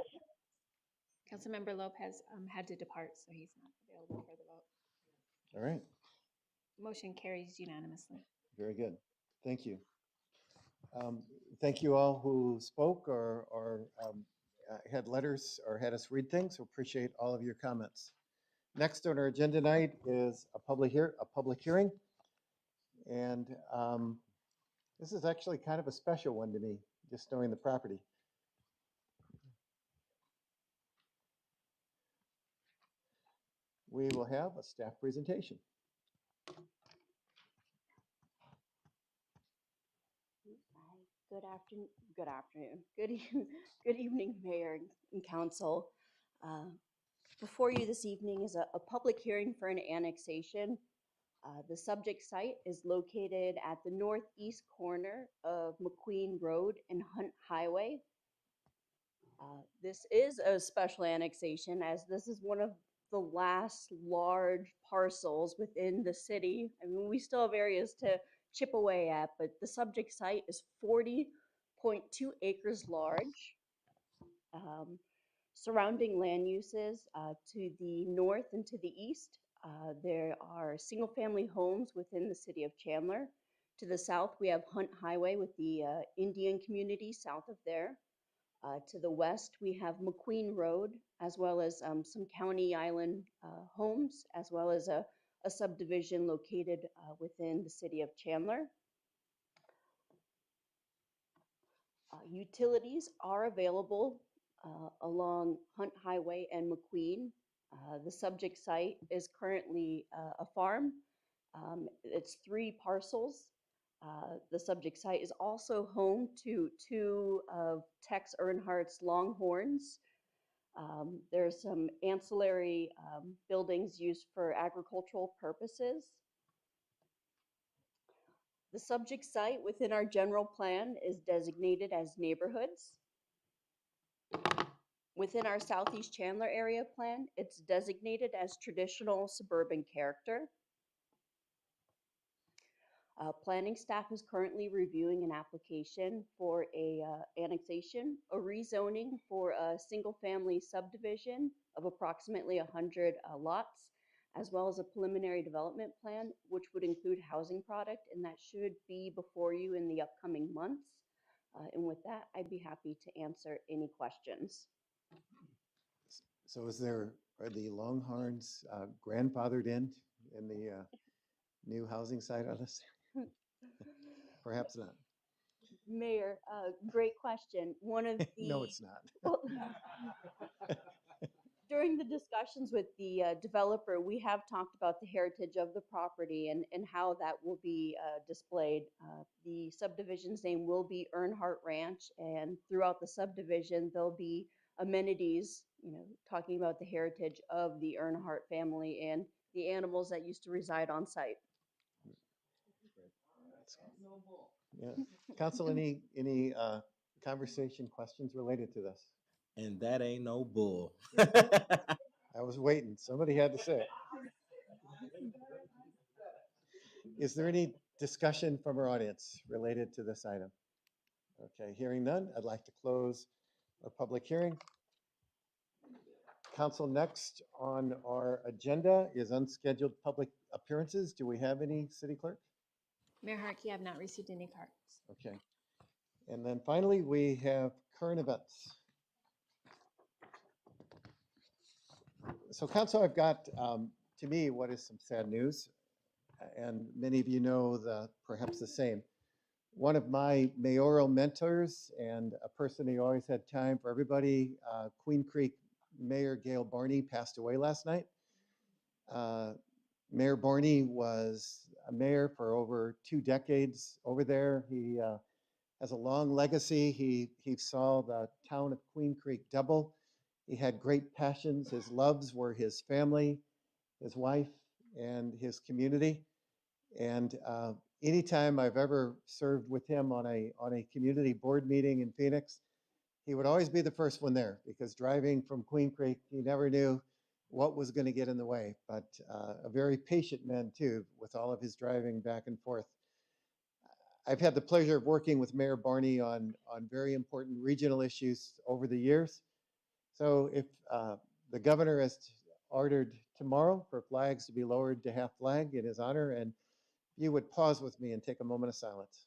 Councilmember Lopez had to depart, so he's not available for the vote. All right, Motion carries unanimously. very good. Thank you. Thank you all who spoke or had letters or had us read things. We appreciate all of your comments. Next on our agenda tonight is a public hearing. And this is actually kind of a special one to me, just knowing the property. We will have a staff presentation. Good afternoon. Good afternoon. Good evening, Mayor and Council. Before you this evening is a public hearing for an annexation The subject site is located at the northeast corner of McQueen Road and Hunt Highway. This is a special annexation as this is one of the last large parcels within the city. I mean, we still have areas to chip away at, but the subject site is 40.2 acres large. Surrounding land uses to the north and to the east, there are single-family homes within the city of Chandler. To the south, we have Hunt Highway with the Indian community south of there. To the west, we have McQueen Road, as well as some County Island homes, as well as a subdivision located within the city of Chandler. Utilities are available along Hunt Highway and McQueen. The subject site is currently a farm. It's 3 parcels. The subject site is also home to 2 of Tex Earnhardt's Longhorns. There's some ancillary buildings used for agricultural purposes. The subject site within our general plan is designated as neighborhoods. Within our Southeast Chandler area plan, it's designated as traditional suburban character. Planning staff is currently reviewing an application for a annexation, a rezoning for a single-family subdivision of approximately 100 lots, as well as a preliminary development plan, which would include housing product, and that should be before you in the upcoming months. And with that, I'd be happy to answer any questions. So are the Longhorns grandfathered in the new housing site on this? Perhaps not. Mayor, great question. One of the No, it's not. well, during the discussions with the developer, we have talked about the heritage of the property and how that will be displayed. The subdivision's name will be Earnhardt Ranch, and throughout the subdivision, there'll be amenities, talking about the heritage of the Earnhardt family and the animals that used to reside on site. Yeah. Council, any conversation questions related to this? And that ain't no bull. I was waiting. Somebody had to say it. Is there any discussion from our audience related to this item? Okay, hearing none, I'd like to close our public hearing. Council, next on our agenda is unscheduled public appearances. Do we have any, City Clerk? Mayor Harkey, I have not received any cards. Okay. And then finally, we have current events. So Council, I've got, to me, what is some sad news, and many of you know perhaps the same. One of my mayoral mentors and a person who always had time for everybody, Queen Creek Mayor Gail Barney, passed away last night. Mayor Barney was a mayor for over 2 decades over there. He has a long legacy. He saw the town of Queen Creek double. He had great passions. His loves were his family, his wife, and his community. And anytime I've ever served with him on a community board meeting in Phoenix, he would always be the first one there because driving from Queen Creek, he never knew what was going to get in the way, but a very patient man too, with all of his driving back and forth. I've had the pleasure of working with Mayor Barney on very important regional issues over the years. So if the governor has ordered tomorrow for flags to be lowered to half flag in his honor, and you would pause with me and take a moment of silence.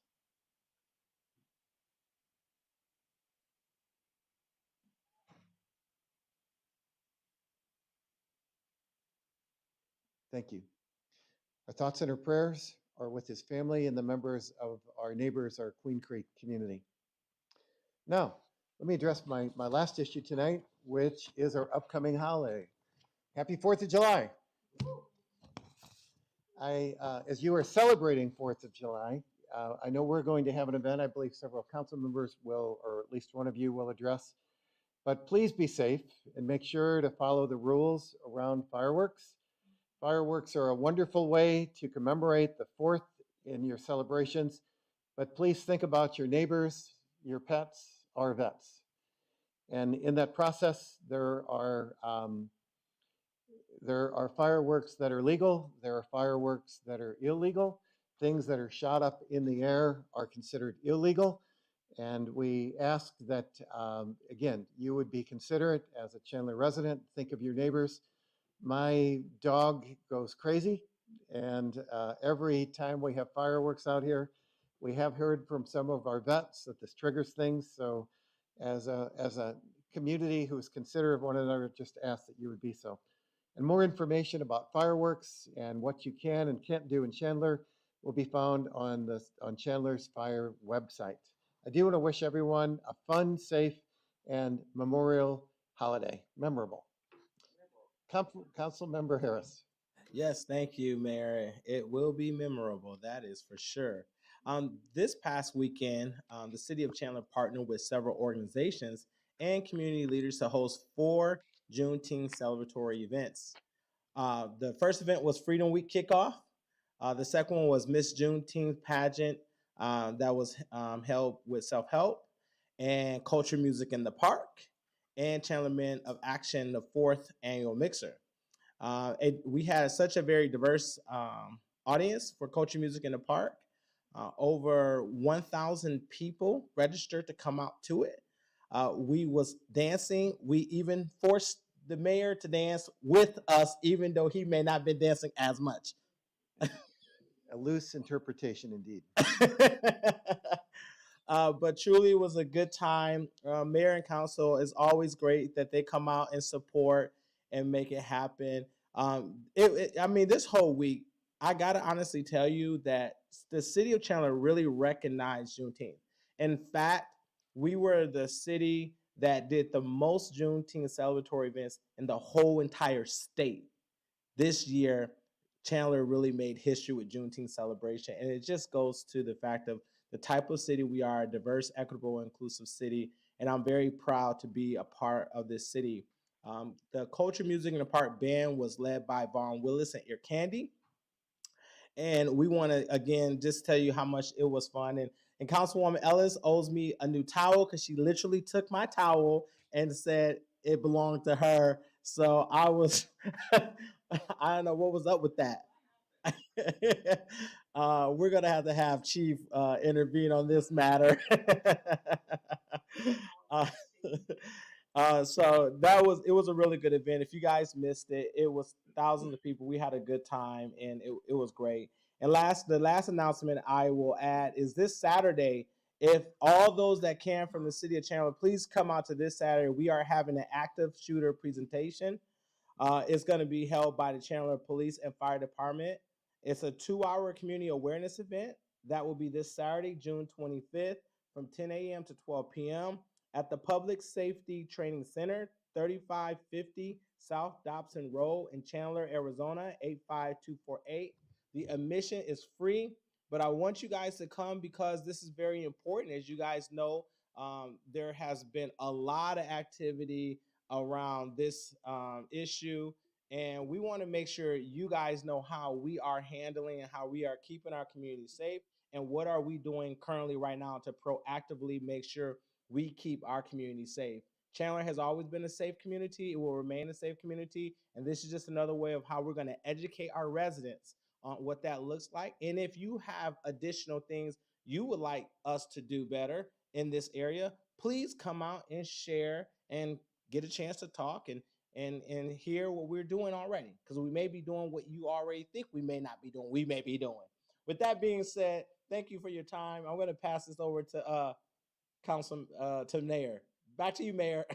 Thank you. Our thoughts and our prayers are with his family and the members of our neighbors, our Queen Creek community. Now, let me address my last issue tonight, which is our upcoming holiday. Happy 4th of July. As you are celebrating 4th of July, I know we're going to have an event. I believe several council members will, or at least one of you will address. But please be safe and make sure to follow the rules around fireworks. Fireworks are a wonderful way to commemorate the 4th in your celebrations, but please think about your neighbors, your pets, our vets. And in that process, there are fireworks that are legal, there are fireworks that are illegal. Things that are shot up in the air are considered illegal. And we ask that, again, you would be considerate as a Chandler resident, think of your neighbors. My dog goes crazy, and every time we have fireworks out here, we have heard from some of our vets that this triggers things. So as a community who's considerate of one another, just ask that you would be so. And more information about fireworks and what you can and can't do in Chandler will be found on Chandler's Fire website. I do want to wish everyone a fun, safe, and memorial holiday. Memorable. Council Member Harris. Yes, thank you, Mayor. It will be memorable, that is for sure. This past weekend, the city of Chandler partnered with several organizations and community leaders to host 4 Juneteenth celebratory events. The first event was Freedom Week kickoff. The second one was Miss Juneteenth pageant that was held with self-help and culture music in the park, and Chandler Men of Action, the 4th annual mixer. We had such a very diverse audience for culture music in the park. Over 1,000 people registered to come out to it. We was dancing. We even forced the mayor to dance with us, even though he may not have been dancing as much. A loose interpretation indeed. But truly, it was a good time. Mayor and council is always great that they come out and support and make it happen. I mean, this whole week, I gotta honestly tell you that the city of Chandler really recognized Juneteenth. In fact, we were the city that did the most Juneteenth celebratory events in the whole entire state. This year, Chandler really made history with Juneteenth celebration, and it just goes to the fact of the type of city we are, a diverse, equitable, inclusive city, and I'm very proud to be a part of this city. The Culture Music in the Park band was led by Vaughn Willis and Ear Candy, and we want to again just tell you how much it was fun. And Councilwoman Ellis owes me a new towel because she literally took my towel and said it belonged to her. So I was, I don't know what was up with that. We're gonna have to have Chief intervene on this matter. uh, so it was a really good event. If you guys missed it, it was thousands of people. We had a good time and it was great. And the last announcement I will add is this Saturday. If all those that can from the city of Chandler, please come out to this Saturday. We are having an active shooter presentation. It's going to be held by the Chandler Police and Fire Department. It's a 2-hour community awareness event that will be this Saturday, June 25th, from 10 a.m. to 12 p.m. at the Public Safety Training Center, 3550 South Dobson Road in Chandler, Arizona, 85248. The admission is free, but I want you guys to come because this is very important. As you guys know, there has been a lot of activity around this issue, and we want to make sure you guys know how we are handling and how we are keeping our community safe and what are we doing currently right now to proactively make sure we keep our community safe. Chandler has always been a safe community. It will remain a safe community, and this is just another way of how we're going to educate our residents on what that looks like. And if you have additional things you would like us to do better in this area, please come out and share and get a chance to talk and hear what we're doing already, because we may be doing what you already think we may not be doing. We may be doing. With that being said, thank you for your time. I'm going to pass this over to to Mayor. Back to you, Mayor.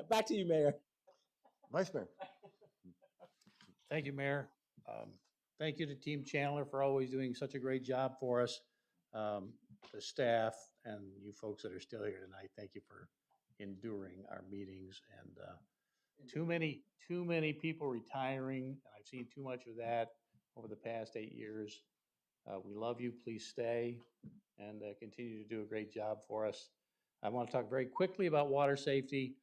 Back to you, Mayor. Vice Mayor. Thank you, Mayor. Thank you to Team Chandler for always doing such a great job for us. The staff and you folks that are still here tonight, thank you for enduring our meetings. And too many people retiring. I've seen too much of that over the past 8 years. We love you. Please stay and continue to do a great job for us. I want to talk very quickly about water safety.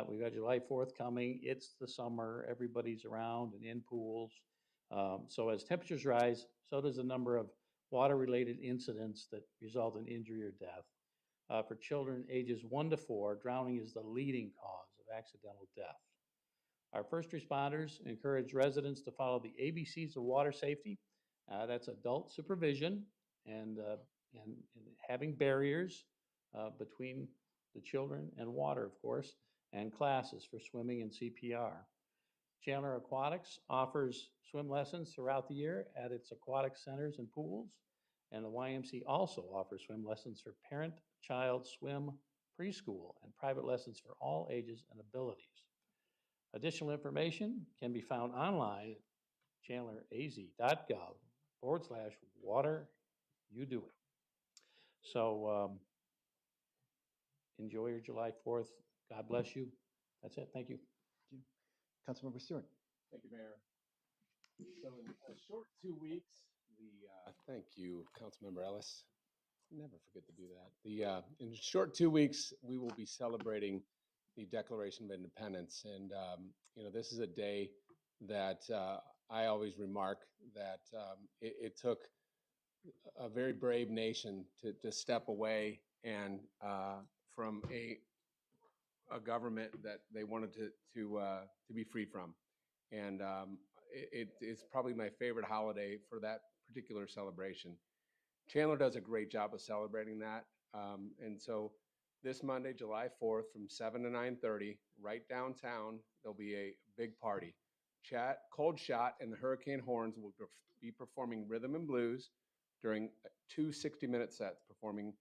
We've got July 4th coming. It's the summer. Everybody's around and in pools. So as temperatures rise, so does the number of water-related incidents that result in injury or death. For children ages 1 to 4, drowning is the leading cause of accidental death. Our first responders encourage residents to follow the ABCs of water safety. That's adult supervision and having barriers between the children and water, of course, and classes for swimming and CPR. Chandler Aquatics offers swim lessons throughout the year at its aquatic centers and pools. And the YMC also offers swim lessons for parent-child swim preschool and private lessons for all ages and abilities. Additional information can be found online at chandleraz.gov/water you do it. So enjoy your July 4th. God bless you. That's it. Thank you. Councilmember Stewart. Thank you, Mayor. So in a short 2 weeks, thank you, Councilmember Ellis. Never forget to do that. In a short 2 weeks, we will be celebrating the Declaration of Independence. And, this is a day that I always remark that it took a very brave nation to step away and from a government that they wanted to be free from. And it's probably my favorite holiday for that particular celebration. Chandler does a great job of celebrating that. And so this Monday, July 4th, from 7 to 9:30, right downtown, there'll be a big party. Cold Shot and the Hurricane Horns will be performing rhythm and blues during 2 60-minute sets, performing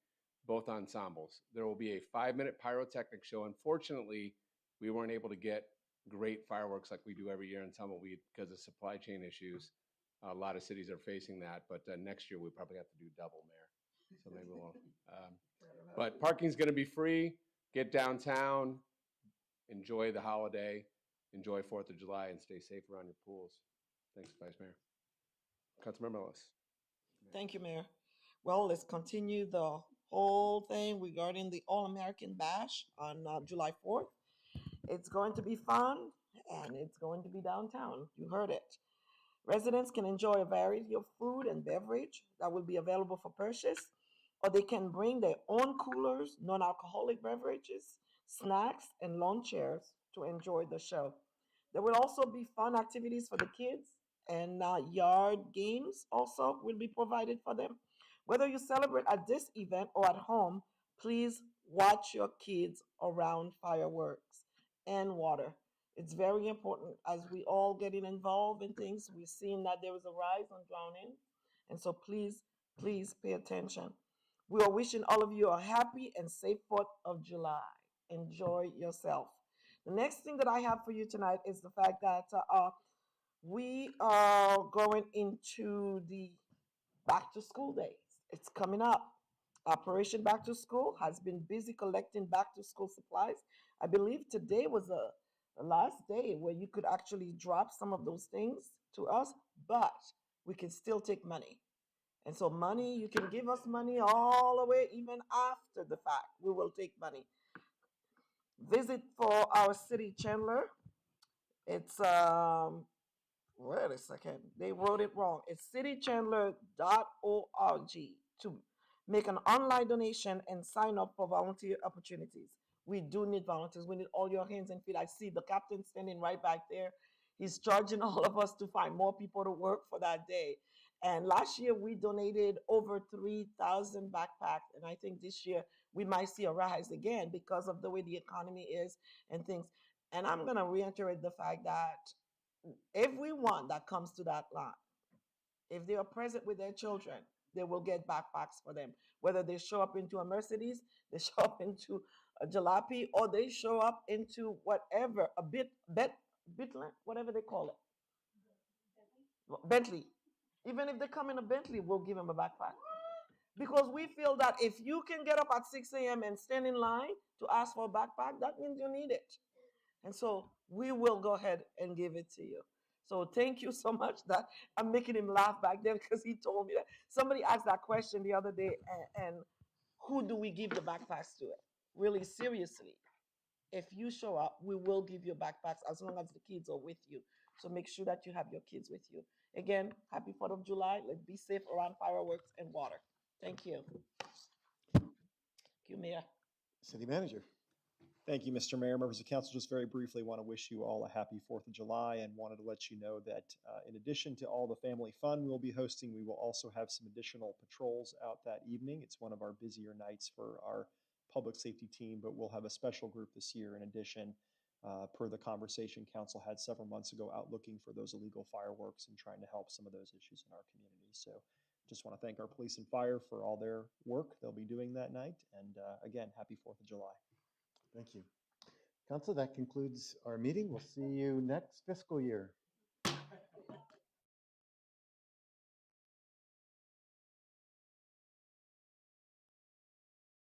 both ensembles. There will be a 5-minute pyrotechnic show. Unfortunately, we weren't able to get great fireworks like we do every year in Tumbleweed because of supply chain issues. A lot of cities are facing that, but next year we probably have to do double, Mayor. So maybe we'll. But parking's going to be free. Get downtown, enjoy the holiday, enjoy 4th of July, and stay safe around your pools. Thanks, Vice Mayor. Councilmember Ellis. Thank you, Mayor. Well, let's continue the whole thing regarding the All-American Bash on July 4th. It's going to be fun, and it's going to be downtown. You heard it. Residents can enjoy a variety of food and beverage that will be available for purchase, or they can bring their own coolers, non-alcoholic beverages, snacks, and lawn chairs to enjoy the show. There will also be fun activities for the kids, and yard games also will be provided for them. Whether you celebrate at this event or at home, please watch your kids around fireworks and water. It's very important as we all getting involved in things. We're seeing that there is a rise on drowning. And so please, please pay attention. We are wishing all of you a happy and safe 4th of July. Enjoy yourself. The next thing that I have for you tonight is the fact that we are going into the back to school days. It's coming up. Operation Back to School has been busy collecting back to school supplies. I believe today was the last day where you could actually drop some of those things to us, but we can still take money. And so money, you can give us money all the way, even after the fact. We will take money. Visit for our city, Chandler. It's wait a second. They wrote it wrong. It's citychandler.org to make an online donation and sign up for volunteer opportunities. We do need volunteers. We need all your hands and feet. I see the captain standing right back there. He's charging all of us to find more people to work for that day. And last year we donated over 3,000 backpacks. And I think this year we might see a rise again because of the way the economy is and things. And I'm going to reiterate the fact that everyone that comes to that lot, if they are present with their children, they will get backpacks for them. Whether they show up into a Mercedes, they show up into a jalopy, or they show up into whatever, a Bitland, whatever they call it. Bentley. Even if they come in a Bentley, we'll give them a backpack. Because we feel that if you can get up at 6 a.m. and stand in line to ask for a backpack, that means you need it. And so we will go ahead and give it to you. So thank you so much. That I'm making him laugh back there because he told me that. Somebody asked that question the other day, and who do we give the backpacks to? Really, seriously. If you show up, we will give you backpacks as long as the kids are with you. So make sure that you have your kids with you. Again, happy 4th of July. Let's be safe around fireworks and water. Thank you. Thank you, Mayor. City Manager. Thank you, Mr. Mayor. Members of council, just very briefly want to wish you all a happy 4th of July and wanted to let you know that in addition to all the family fun we'll be hosting, we will also have some additional patrols out that evening. It's one of our busier nights for our public safety team, but we'll have a special group this year in addition, per the conversation council had several months ago, out looking for those illegal fireworks and trying to help some of those issues in our community. So just want to thank our police and fire for all their work they'll be doing that night. And again, happy 4th of July. Thank you. Council, that concludes our meeting. We'll see you next fiscal year.